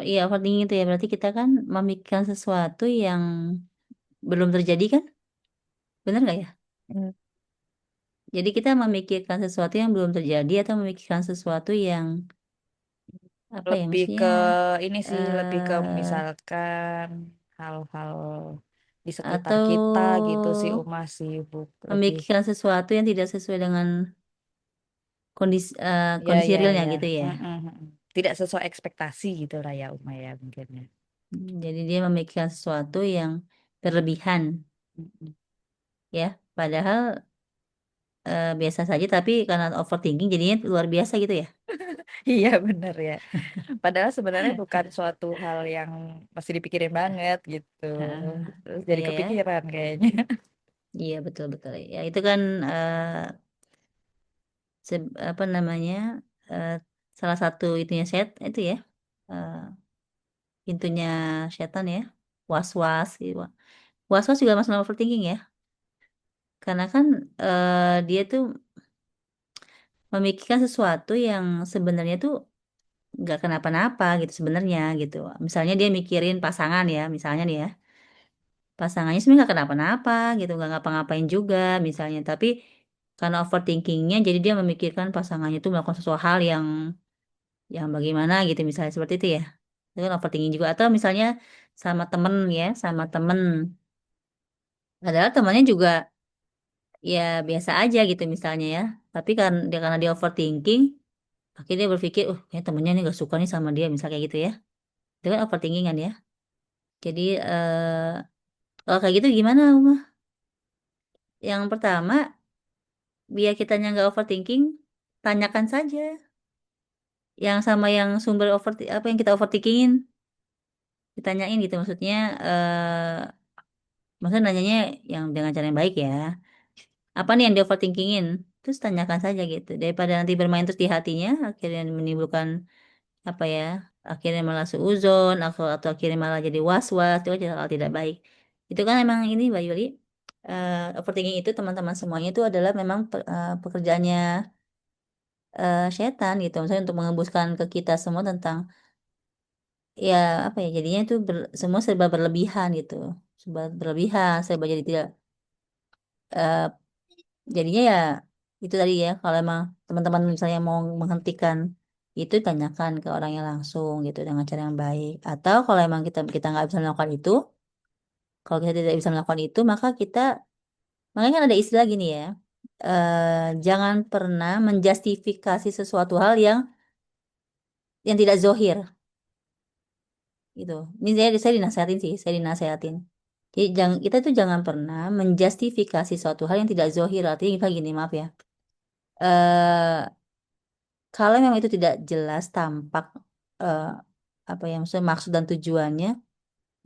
Iya, overthinking itu ya berarti kita kan memikirkan sesuatu yang belum terjadi kan? Benar nggak ya? Hmm, Jadi kita memikirkan sesuatu yang belum terjadi atau memikirkan sesuatu yang apa ya Lebih maksudnya ke ini sih lebih ke eh misalkan hal-hal di sekitar atau kita gitu sih Uma sih lebih memikirkan sesuatu yang tidak sesuai dengan ya kondisi ya realnya ya. gitu ya. Mm-mm, mm-mm. Tidak sesuai ekspektasi gitu lah ya Uma ya mungkin ya. Jadi dia memikirkan sesuatu yang berlebihan Mm-mm. ya. Padahal biasa saja tapi karena overthinking jadinya luar biasa gitu ya. Iya bener ya. Padahal sebenarnya bukan suatu hal yang masih dipikirin banget gitu. Heeh. Terus jadi Iya ya. kepikiran kayaknya. Iya betul betul. Ya itu kan apa namanya eh, salah satu itunya itu ya eh, pintunya setan ya was-was gitu. Was-was juga masalah overthinking ya karena kan dia tuh memikirkan sesuatu yang sebenarnya tuh nggak kenapa-napa gitu sebenarnya gitu. Misalnya dia mikirin pasangan ya misalnya nih ya pasangannya sebenarnya nggak kenapa-napa gitu nggak ngapa-ngapain juga misalnya tapi karena overthinkingnya jadi dia memikirkan pasangannya tuh melakukan sesuatu hal yang yang bagaimana gitu misalnya seperti itu ya. Itu kan overthinking juga. Atau misalnya sama temen ya, sama temen. Padahal temannya juga ya biasa aja gitu misalnya ya. Tapi karena dia overthinking, akhirnya dia berpikir, kayak temennya nih gak suka nih sama dia, misalnya kayak gitu ya. Itu kan overthinking kan ya. Jadi kalau kayak gitu gimana, Uma? Yang pertama, biar kitanya nggak overthinking, tanyakan saja yang sama yang sumber apa yang kita overthinkingin, ditanyain gitu maksudnya. Maksudnya nanyanya yang dengan cara yang baik ya. Apa nih yang di overthinkingin? Terus tanyakan saja gitu. Daripada nanti bermain terus di hatinya, akhirnya menimbulkan apa ya? Akhirnya malah suuzon, atau akhirnya malah jadi was-was, itu kan hal tidak baik. Itu kan emang ini Mbak Yuli, overthinking itu teman-teman semuanya itu adalah memang pekerjaannya setan gitu. Misalnya untuk mengembuskan ke kita semua tentang ya apa ya, jadinya itu semua serba berlebihan gitu. Serba berlebihan, serba jadi tidak eh, jadinya ya itu tadi ya, kalau emang teman-teman misalnya mau menghentikan itu, tanyakan ke orangnya langsung gitu dengan cara yang baik. Atau kalau emang kita kita nggak bisa melakukan itu, kalau kita tidak bisa melakukan itu, maka kita, makanya kan ada istilah gini ya, jangan pernah menjustifikasi sesuatu hal yang tidak zohir gitu. Ini saya dinasehatin sih, saya dinasehatin. Jadi kita tuh jangan pernah menjustifikasi suatu hal yang tidak zohir. Artinya kayak gini, maaf ya. eh Kalau memang itu tidak jelas tampak, eh, apa yang maksudnya maksud dan tujuannya,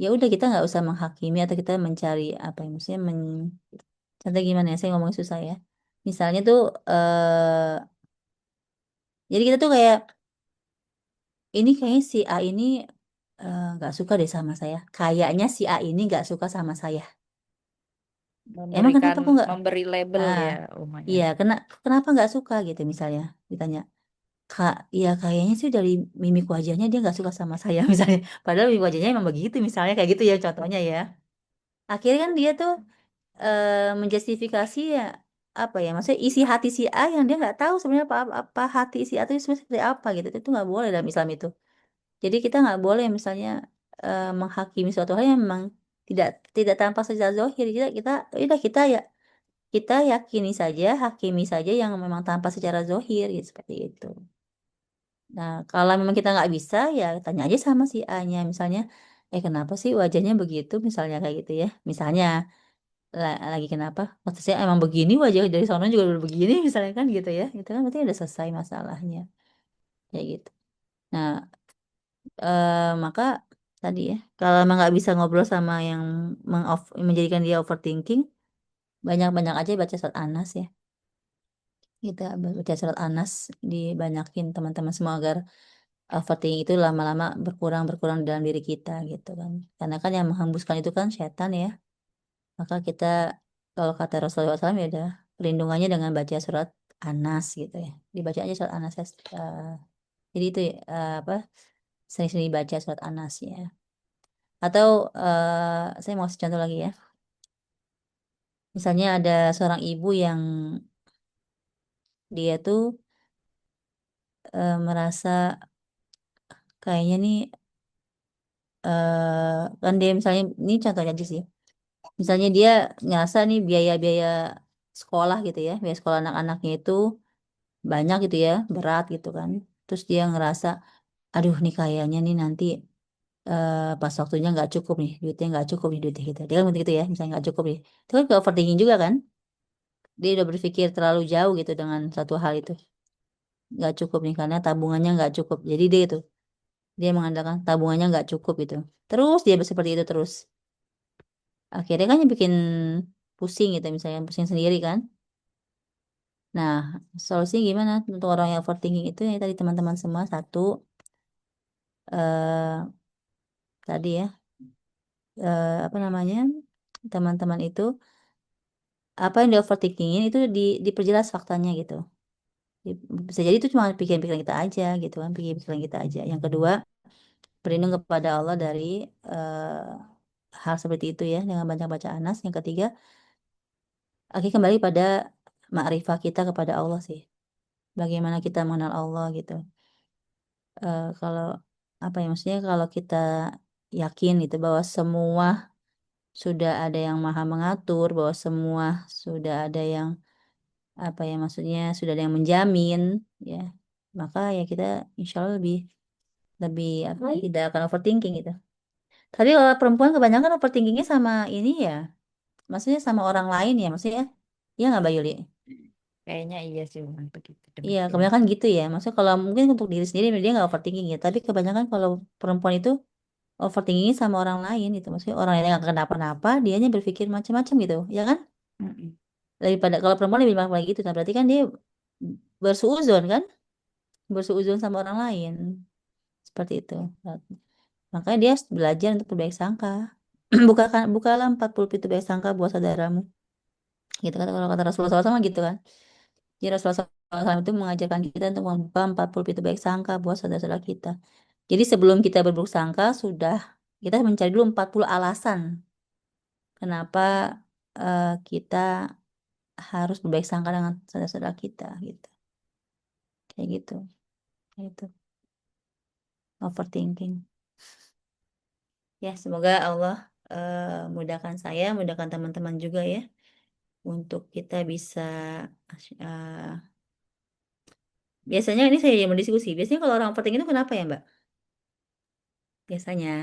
ya udah kita nggak usah menghakimi atau kita mencari apa yang maksudnya contoh gimana ya, saya ngomong susah ya. Misalnya tuh jadi kita tuh kayak ini kayaknya si A ini nggak suka deh sama saya. Kayaknya si A ini nggak suka sama saya. Emang kenapa kok nggak? memberi label Ah, ya, Uma ya. iya, kenapa nggak suka gitu misalnya ditanya. Kak, ya kayaknya sih dari mimik wajahnya dia nggak suka sama saya misalnya. Padahal mimik wajahnya emang begitu misalnya kayak gitu ya contohnya ya. Akhirnya kan dia tuh menjustifikasi ya apa ya, maksudnya isi hati si A yang dia nggak tahu sebenarnya apa hati si A itu sebenarnya seperti apa gitu. Itu nggak boleh dalam Islam itu. Jadi kita nggak boleh misalnya menghakimi suatu hal yang memang tidak tidak tampak secara zahir. Kita udah kita yakini saja, hakimi saja yang memang tampak secara zahir gitu, seperti itu. Nah, kalau memang kita nggak bisa, ya tanya aja sama si A-nya. Misalnya, kenapa sih wajahnya begitu? Misalnya kayak gitu ya. Misalnya, lagi kenapa? Maksudnya emang begini wajah dari sana juga udah begini, misalnya kan gitu ya. Itu kan berarti udah selesai masalahnya. Kayak gitu. Nah, maka tadi ya, kalau emang nggak bisa ngobrol sama yang menjadikan dia overthinking, banyak-banyak aja baca surat Anas ya. Kita baca surat Anas, dibanyakin teman-teman semua agar overthinking itu lama-lama berkurang dalam diri kita gitu kan. Karena kan yang menghembuskan itu kan setan ya. Maka kita, kalau kata Rasulullah SAW, ya udah perlindungannya dengan baca surat Anas gitu ya. Dibaca aja surat Anas ya. Jadi itu ya, apa, sering-sering baca surat Anas ya. Atau saya mau kasih contoh lagi ya. Misalnya ada seorang ibu yang dia tuh merasa kayaknya nih, kan dia misalnya, ini contohnya aja sih. Misalnya dia ngerasa nih biaya-biaya sekolah gitu ya, biaya sekolah anak-anaknya itu banyak gitu ya, berat gitu kan. Terus dia ngerasa, aduh nih kayaknya nih nanti pas waktunya nggak cukup nih, duitnya nggak cukup nih duitnya gitu. Dia kan gitu ya, misalnya nggak cukup nih. Itu kan ke overthinking juga kan. Dia udah berpikir terlalu jauh gitu dengan satu hal itu. Nggak cukup nih karena tabungannya nggak cukup. Jadi dia mengandalkan tabungannya nggak cukup gitu. Terus dia seperti itu terus. Akhirnya kan yang bikin pusing gitu, misalnya pusing sendiri kan. Nah, solusinya gimana untuk orang yang overthinking itu ya tadi teman-teman semua, satu, eh, tadi ya, apa namanya, teman-teman itu apa yang di overthinkingin itu diperjelas faktanya gitu. Bisa jadi itu cuma pikiran-pikiran kita aja gitu kan, pikiran kita aja. Yang kedua, berlindung kepada Allah dari hal seperti itu ya dengan banyak baca Anas. Yang ketiga, akhirnya kembali pada makrifah kita kepada Allah sih. Bagaimana kita mengenal Allah gitu. kalau apa ya maksudnya kalau kita yakin gitu bahwa semua sudah ada yang maha mengatur, bahwa semua sudah ada yang apa ya maksudnya sudah ada yang menjamin ya, maka ya kita insya Allah lebih apa tidak akan overthinking gitu. Tapi kalau perempuan kebanyakan overthinkingnya sama ini ya, maksudnya sama orang lain ya, maksudnya ya nggak Mbak Yuli? Kayaknya iya sih memang begitu. Iya, Demikian. kebanyakan gitu ya. Maksudnya kalau mungkin untuk diri sendiri dia nggak overthinking ya, tapi kebanyakan kalau perempuan itu overthinking sama orang lain gitu. Maksudnya orang lain nggak kenapa-napa, dianya berpikir macam-macam gitu, ya kan? Mm-mm. Daripada kalau perempuan lebih banyak lagi gitu, nah berarti kan dia bersuuzon kan? Bersuuzon sama orang lain. Seperti itu. Makanya dia harus belajar untuk berbaik sangka. Bukalah 40 pintu baik sangka buat saudaramu. Gitu kan kalau kata Rasulullah SAW gitu kan. Jadi Rasulullah SAW itu mengajarkan kita untuk membuka 40 pintu baik sangka buat saudara-saudara kita. Jadi sebelum kita berburuk sangka kita mencari dulu 40 alasan kenapa kita harus berbaik sangka dengan saudara-saudara kita gitu. Kayak gitu. Itu overthinking. Ya, semoga Allah mudahkan saya, mudahkan teman-teman juga ya untuk kita bisa biasanya ini saya mau diskusi. Biasanya kalau orang overthinking itu kenapa ya, Mbak? Biasanya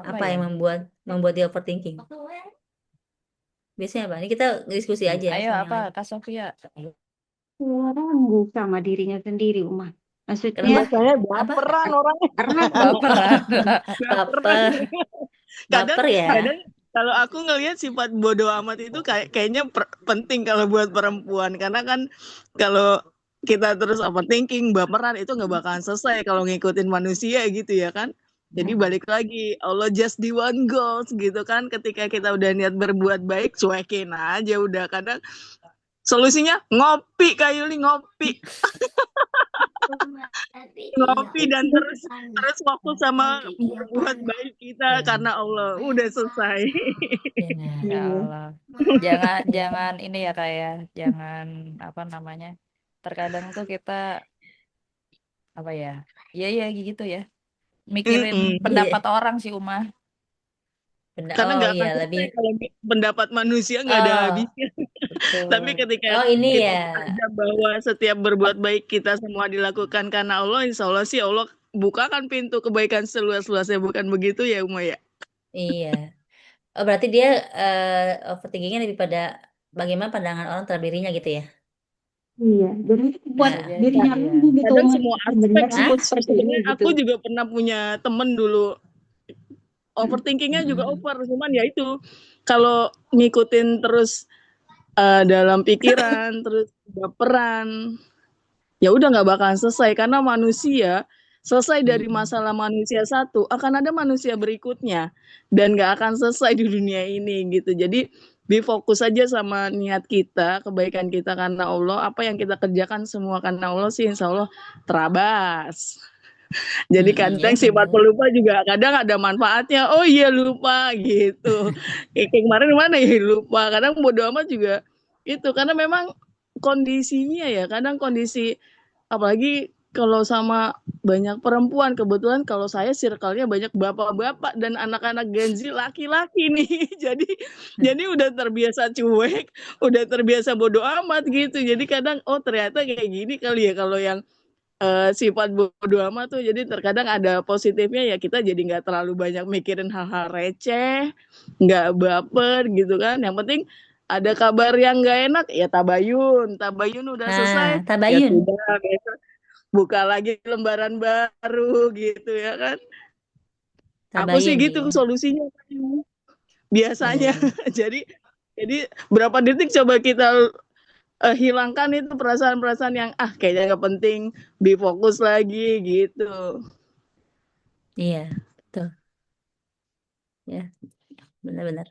apa ya? yang membuat dia overthinking? Biasanya apa? Ini kita diskusi aja Ayo sama yang apa lain. Kak Sofia? Ragu sama dirinya sendiri, Uma. Maksudnya Kenapa? Biasanya Apa? baperan orangnya. karena Baperan. Baperan. Baper ya. Kadang kalau aku ngelihat sifat bodoh amat itu kayaknya penting kalau buat perempuan, karena kan kalau kita terus overthinking, baperan itu nggak bakalan selesai kalau ngikutin manusia gitu ya kan. Jadi balik lagi, Allah just the one goals gitu kan. Ketika kita udah niat berbuat baik, cuekin aja udah. Kadang solusinya ngopi, Kak Yuli, ngopi. Ngopi dan terus fokus sama berbuat baik kita karena Allah. Udah selesai. Ya Allah. Jangan ini ya kayak jangan apa namanya. Terkadang tuh kita apa ya? Iya gitu ya. Mikirin pendapat orang sih Uma. Karena nggak akan iya selesai lebih. kalau pendapat manusia nggak ada habisnya. Betul. Tapi ketika ini kita ya. sadar bahwa setiap berbuat baik kita semua dilakukan karena Allah, insya Allah sih Allah bukakan pintu kebaikan seluas-luasnya, bukan begitu ya Uma ya? Iya. Oh, berarti dia overthinkingnya lebih pada bagaimana pandangan orang terhadap dirinya gitu ya? iya, jadi buat Nah, dirinya iya. lagi gitu, Kadang Uma. semua aspek Sebenarnya sih. seperti ini Sebenarnya gitu. aku juga pernah punya temen dulu, overthinkingnya juga over, cuman ya itu kalau ngikutin terus dalam pikiran terus baperan, ya udah nggak bakalan selesai karena manusia selesai dari masalah manusia satu akan ada manusia berikutnya dan nggak akan selesai di dunia ini gitu. Jadi fokus aja sama niat kita, kebaikan kita karena Allah, apa yang kita kerjakan semua karena Allah sih insya Allah terabas. Jadi kadang sifat pelupa juga kadang ada manfaatnya. Oh iya lupa gitu. Kayak kemarin mana ya lupa. Kadang bodo amat juga itu karena memang kondisinya ya. Kadang kondisi apalagi kalau sama banyak perempuan, kebetulan kalau saya circle-nya banyak bapak-bapak dan anak-anak Gen Z laki-laki nih. Jadi udah terbiasa cuek, udah terbiasa bodo amat gitu. Jadi kadang oh ternyata kayak gini kali ya kalau yang sifat bodo amat tuh. Jadi terkadang ada positifnya ya, kita jadi nggak terlalu banyak mikirin hal-hal receh, nggak baper gitu kan. Yang penting ada kabar yang nggak enak ya tabayun udah selesai ya tabayun. sudah besok buka lagi lembaran baru gitu ya kan. Aku sih Tabayun, gitu iya. solusinya biasanya. Jadi berapa detik coba kita hilangkan itu perasaan-perasaan yang kayaknya nggak penting, fokus lagi gitu. Iya, betul. Ya, benar-benar.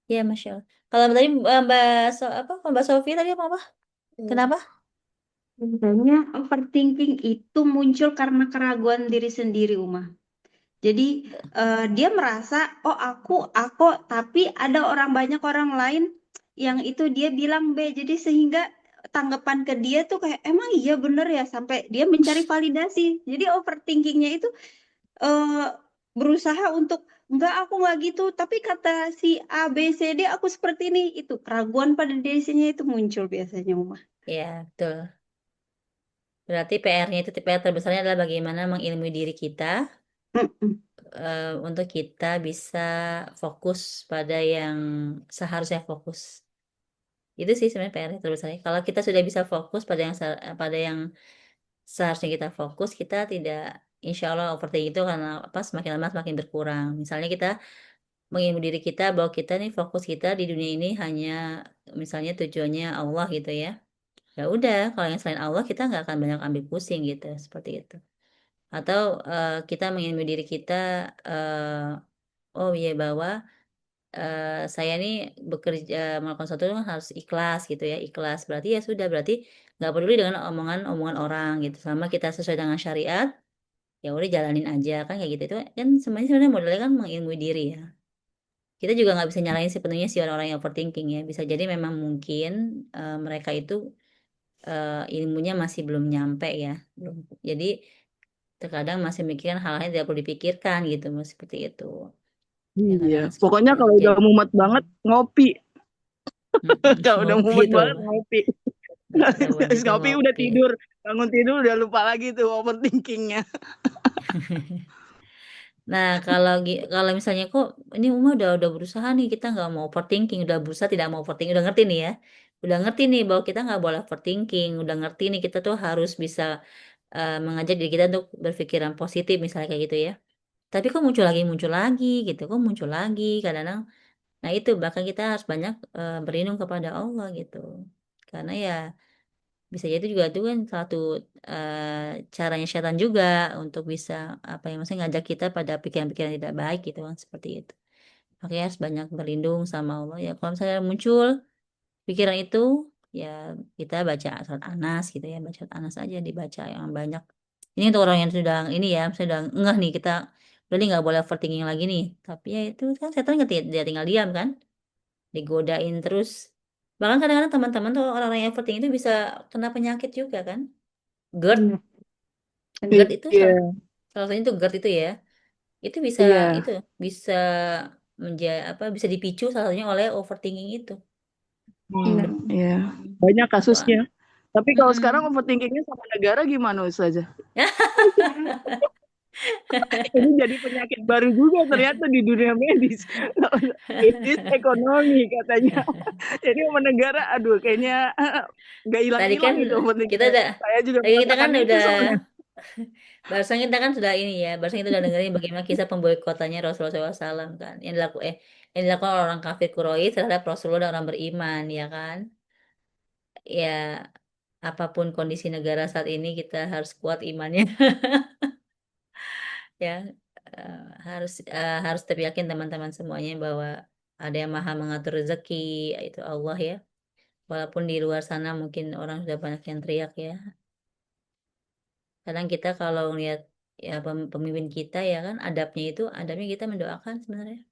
Iya, Masya Allah. Kalau tadi Mbak Sofi tadi apa? Kenapa? Sebenarnya overthinking itu muncul karena keraguan diri sendiri, Uma. Jadi dia merasa, oh aku, tapi ada banyak orang lain yang itu dia bilang B. Jadi sehingga tanggapan ke dia tuh kayak emang iya bener ya, sampai dia mencari validasi. Jadi overthinkingnya itu eh berusaha untuk enggak, aku nggak gitu, tapi kata si A B C D aku seperti ini. Itu keraguan pada dirinya itu muncul biasanya, Uma. Ya, betul. Berarti PR-nya itu PR terbesarnya adalah bagaimana mengilmui diri kita Mm-mm. untuk kita bisa fokus pada yang seharusnya fokus. Itu sih sebenarnya PR terbesarnya. Kalau kita sudah bisa fokus pada pada yang seharusnya kita fokus, kita tidak, insya Allah overthinking itu karena apa, semakin lama semakin berkurang. Misalnya kita mengilmui diri kita bahwa kita nih fokus kita di dunia ini hanya misalnya tujuannya Allah gitu ya. Ya udah, kalau yang selain Allah kita nggak akan banyak ambil pusing gitu, seperti itu. Atau kita mengilmui diri kita, oh iya bahwa saya nih bekerja melakukan sesuatu itu harus ikhlas gitu ya, ikhlas berarti ya sudah, berarti nggak peduli dengan omongan-omongan orang gitu, selama kita sesuai dengan syariat ya udah jalanin aja kan, kayak gitu. Itu kan sebenarnya modelnya kan mengilmui diri ya. Kita juga nggak bisa nyalain sepenuhnya si orang-orang yang overthinking ya, bisa jadi memang mungkin mereka itu ilmunya masih belum nyampe ya, belum, jadi terkadang masih mikirkan hal-hal yang tidak perlu dipikirkan gitu, seperti itu ya, Iya, kadang pokoknya kalau udah jadi mumet banget ngopi. Kalau udah ngopi mumet tuh banget ngopi. nggak boleh Habis itu ngopi udah ngopi. tidur, bangun tidur udah lupa lagi tuh overthinkingnya. Nah, kalau misalnya kok ini Uma udah berusaha nih, kita nggak mau overthinking, udah berusaha tidak mau overthinking, udah ngerti nih ya, udah ngerti nih bahwa kita nggak boleh overthinking, udah ngerti nih kita tuh harus bisa mengajak diri kita untuk berpikiran positif misalnya kayak gitu ya. Tapi kok muncul lagi gitu, kok muncul lagi kadang-kadang. Nah itu bahkan kita harus banyak berlindung kepada Allah gitu, karena ya bisa jadi juga itu kan satu caranya setan juga untuk bisa apa ya, maksudnya ngajak kita pada pikiran-pikiran tidak baik gitu kan, seperti itu. Makanya harus banyak berlindung sama Allah ya. Kalau misalnya muncul pikiran itu ya kita baca surat Anas gitu ya, baca surat Anas aja, dibaca yang banyak. Ini untuk orang yang sudah ini ya, sudah ngeh nih kita berarti nggak boleh overthinking lagi nih. Tapi ya itu kan setan nggak, dia tinggal diam kan, digodain terus. Bahkan kadang-kadang teman-teman tuh orang-orang yang overthinking itu bisa kena penyakit juga kan. GERD, Benar. GERD itu Iya, salah satunya itu GERD itu ya. Itu iya, bisa apa bisa dipicu salah satunya oleh overthinking itu. Benar. iya. Mm. Banyak Atau kasusnya. Tapi kalau sekarang mm-mm. overthinkingnya sama negara gimana Ustazah? Ini jadi penyakit baru juga ternyata di dunia medis. Krisis ekonomi katanya. Jadi sama negara, aduh kayaknya nggak Tadi kan hilang-hilang itu kita overthinkingnya. udah Saya juga tadi kita kan merasakan itu udah soalnya. barusan kita kan sudah ini ya, barusan kita udah dengerin bagaimana kisah pemboikotannya Rasulullah SAW kan, yang dilakukan orang kafir Quraisy terhadap Rasulullah dan orang beriman ya kan. Ya apapun kondisi negara saat ini kita harus kuat imannya. Ya eh, harus tetap yakin teman-teman semuanya bahwa ada yang maha mengatur rezeki, yaitu Allah ya. Walaupun di luar sana mungkin orang sudah banyak yang teriak ya. Kadang kita kalau lihat ya pemimpin kita ya kan, adabnya kita mendoakan sebenarnya.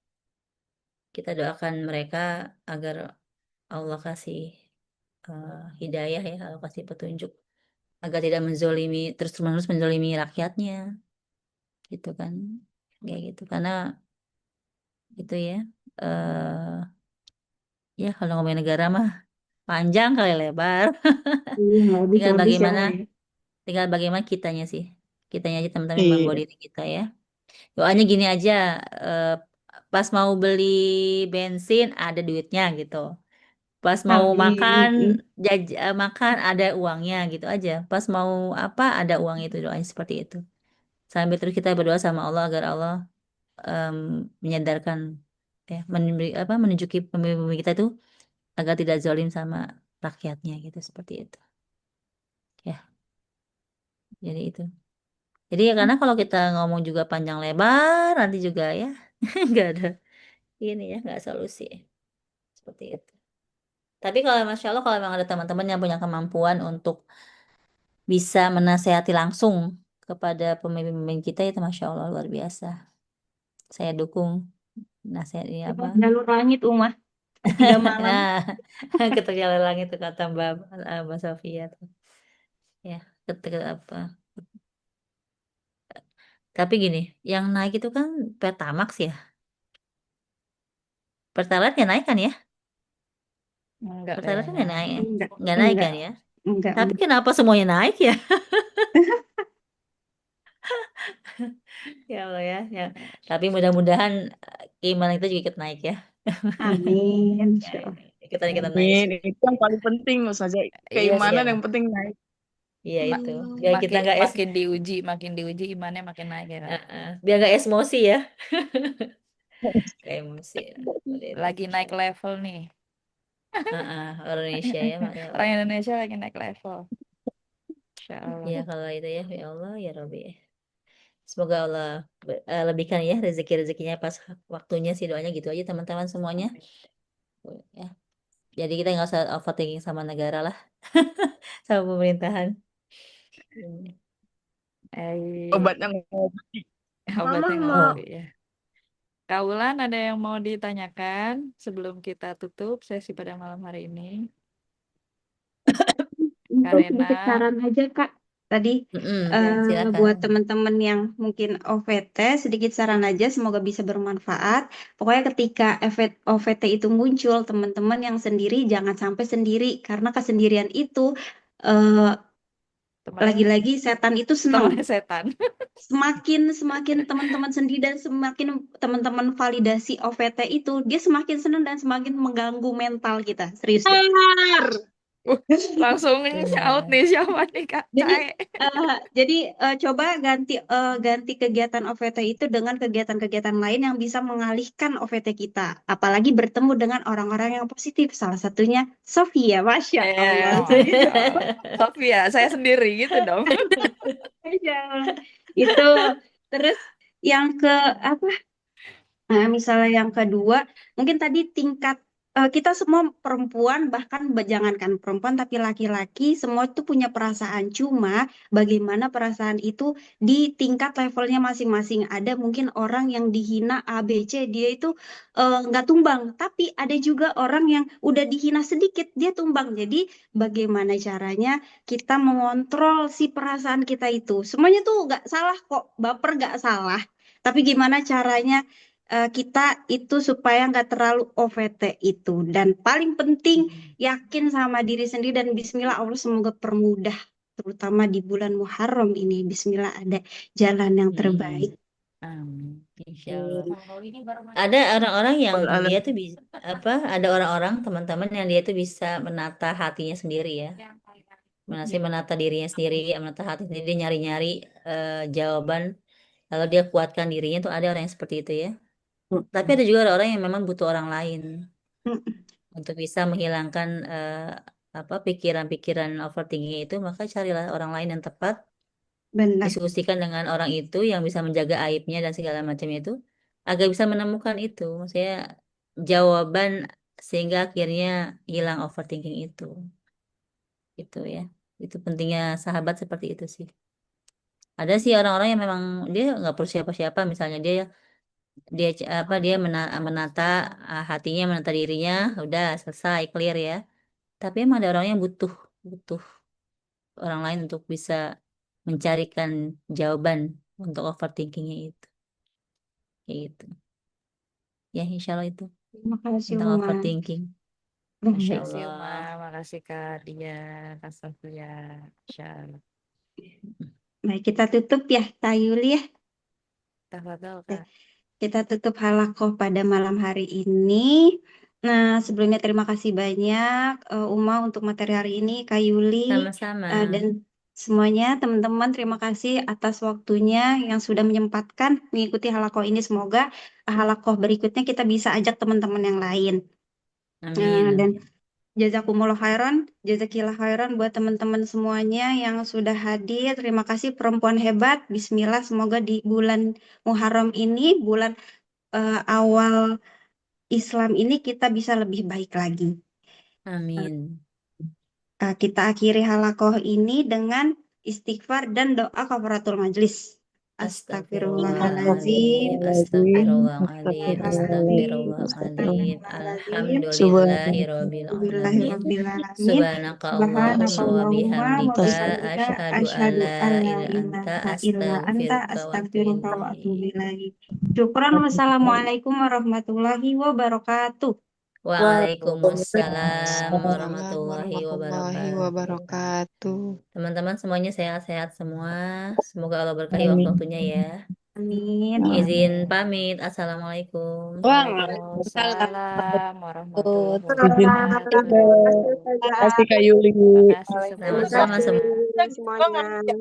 Kita doakan mereka agar Allah kasih hidayah ya, Allah kasih petunjuk agar tidak terus-menerus menzolimi rakyatnya gitu kan. Kayak gitu karena itu ya eh ya kalau ngomongin negara mah panjang kali lebar. Iya, nggak Tinggal habis-habis ya, bagaimana, Uma, ya. kitanya sih. Kitanya aja teman-teman yang membawa Iya. diri kita ya. Doanya gini aja, eh, pas mau beli bensin ada duitnya gitu. Pas mau makan Amin. makan ada uangnya gitu aja. Pas mau apa ada uang itu, doanya seperti itu. Sambil terus kita berdoa sama Allah agar Allah em, menyadarkan ya, menunjuki pemimpin kita itu agar tidak zalim sama rakyatnya gitu, seperti itu. Ya, jadi itu. Jadi ya karena kalau kita ngomong juga panjang lebar nanti juga ya nggak ada ini ya, nggak solusi seperti itu. Tapi kalau Masya Allah kalau memang ada teman-teman yang punya kemampuan untuk bisa menasehati langsung kepada pemimpin kita, itu Masya Allah luar biasa. Saya dukung nasihat ini apa? Jalur langit, Uma. 3 malam. Ketika lelang itu kata Mbak Sofia tuh. Ya, ketika apa? Tapi gini, yang naik itu kan Pertamax ya. Pertalite nggak naik kan ya? Enggak Pertalite kan kayaknya. nggak naik, Enggak, nggak naik enggak, kan ya? enggak, Tapi enggak. kenapa semuanya naik ya? Ya Allah ya. Tapi mudah-mudahan keimanan kita juga ikut naik ya. Amin. Ya, Insya Allah. ikutan naik. Amin. Itu yang paling penting Ustazah. Iya Keimanan Iya, yang penting naik. iya itu. Biar kita makin nggak makin diuji imannya makin naik ya Kak. biar nggak emosi ya. Nggak emosi. Seperti itu. Lagi naik level nih. Orang Indonesia ya, makanya Orang Indonesia lagi naik level. Insya Allah. ya kalau itu ya Allah ya Rabbi. Semoga Allah lebihkan ya rezeki-rezekinya pas waktunya sih, doanya gitu aja teman-teman semuanya. Ya. Jadi kita nggak usah overthinking sama negara lah, sama pemerintahan. Obat yang ngopi. Obatnya Mama mau ngopi ya. Kak Wulan, ada yang mau ditanyakan sebelum kita tutup sesi pada malam hari ini? Untuk Karena sedikit saran aja Kak. Tadi Silakan. buat teman-teman yang mungkin OVT, sedikit saran aja, semoga bisa bermanfaat. Pokoknya ketika OVT itu muncul, teman-teman yang sendiri jangan sampai sendiri, karena kesendirian itu eh, temannya lagi-lagi setan itu senang. temannya setan. Semakin teman-teman sendiri dan semakin teman-teman validasi OVT itu, dia semakin senang dan semakin mengganggu mental kita. Serius deh. Langsung Benar. nyaut nih siapa nih Kak Jadi Cae. coba ganti kegiatan OVT itu dengan kegiatan-kegiatan lain yang bisa mengalihkan OVT kita. Apalagi bertemu dengan orang-orang yang positif. Salah satunya Sofia, Masya Allah. Masya Allah. Sofia, saya sendiri gitu dong. Masya Allah. Itu terus yang ke apa? Nah, misalnya yang kedua, mungkin tadi tingkat kita semua perempuan, bahkan jangankan perempuan, tapi laki-laki, semua itu punya perasaan. Cuma bagaimana perasaan itu di tingkat levelnya masing-masing. Ada mungkin orang yang dihina A, B, C, dia itu nggak tumbang. Tapi ada juga orang yang udah dihina sedikit, dia tumbang. Jadi bagaimana caranya kita mengontrol si perasaan kita itu. Semuanya tuh nggak salah kok, baper nggak salah. Tapi gimana caranya kita itu supaya nggak terlalu OVT itu. Dan paling penting yakin sama diri sendiri dan Bismillah, Allah semoga permudah, terutama di bulan Muharram ini. Bismillah ada jalan yang terbaik. Amin. Insya Allah. Ada orang-orang yang dia tuh bisa ada orang-orang teman-teman yang dia tuh bisa menata hatinya sendiri ya. Menata dirinya sendiri, menata hati sendiri, dia nyari-nyari jawaban, lalu dia kuatkan dirinya, tuh ada orang yang seperti itu ya. Tapi ada juga orang yang memang butuh orang lain untuk bisa menghilangkan pikiran-pikiran overthinking itu, maka carilah orang lain yang tepat, Benar. diskusikan dengan orang itu yang bisa menjaga aibnya dan segala macam itu, agar bisa menemukan itu, maksudnya jawaban, sehingga akhirnya hilang overthinking itu ya. Itu pentingnya sahabat seperti itu sih. Ada sih orang-orang yang memang dia nggak perlu siapa-siapa, misalnya dia menata hatinya, menata dirinya, udah selesai, clear ya. Tapi emang ada orang yang butuh butuh orang lain untuk bisa mencarikan jawaban untuk overthinkingnya itu, kayak gitu ya. Insya Allah itu Terima kasih tentang Uma. overthinking. Masya Makasih Allah. Uma, makasih Kak Dia, Kak Sofia. Insya Allah. Baik, kita tutup ya, Tayuli ya. Tafadhol Kak. Kita tutup halakoh pada malam hari ini. Nah, sebelumnya terima kasih banyak Uma untuk materi hari ini, Kak Yuli, Sama-sama. dan semuanya teman-teman, terima kasih atas waktunya yang sudah menyempatkan mengikuti halakoh ini. Semoga halakoh berikutnya kita bisa ajak teman-teman yang lain. Amin. Dan jazakumullah khairan, jazakillah khairan buat teman-teman semuanya yang sudah hadir. Terima kasih perempuan hebat. Bismillah, semoga di bulan Muharram ini, bulan awal Islam ini, kita bisa lebih baik lagi. Amin. Kita akhiri halakoh ini dengan istighfar dan doa kafaratul majlis. Astagfirullahaladzim. Astagfirullahaladzim, Astagfirullahaladzim. astagfirullahaladzim, Astagfirullahaladzim. alhamdulillahirobbilalamin, Subhanakallahumma subhanakallahumma wa bihamdika, bihamdika asyhadu an asyhadu la an la ilaha ilaha illa anta astaghfiruka wa atubu astaghfiruka wa atubu ilaik. ilaik. Syukran. Wassalamualaikum warahmatullahi wabarakatuh. Waalaikumsalam Waalaikumsalam warahmatullahi warahmatullahi wabarakatuh. wabarakatuh. Teman-teman semuanya sehat-sehat semua. Semoga Allah berkahi Amin. waktu-waktunya ya. Amin. Izin pamit. Assalamualaikum. Waalaikumsalam warahmatullahi Terima wabarakatuh. kasih Kak Yuli. Terima kasih Sama-sama semuanya. semua. semuanya.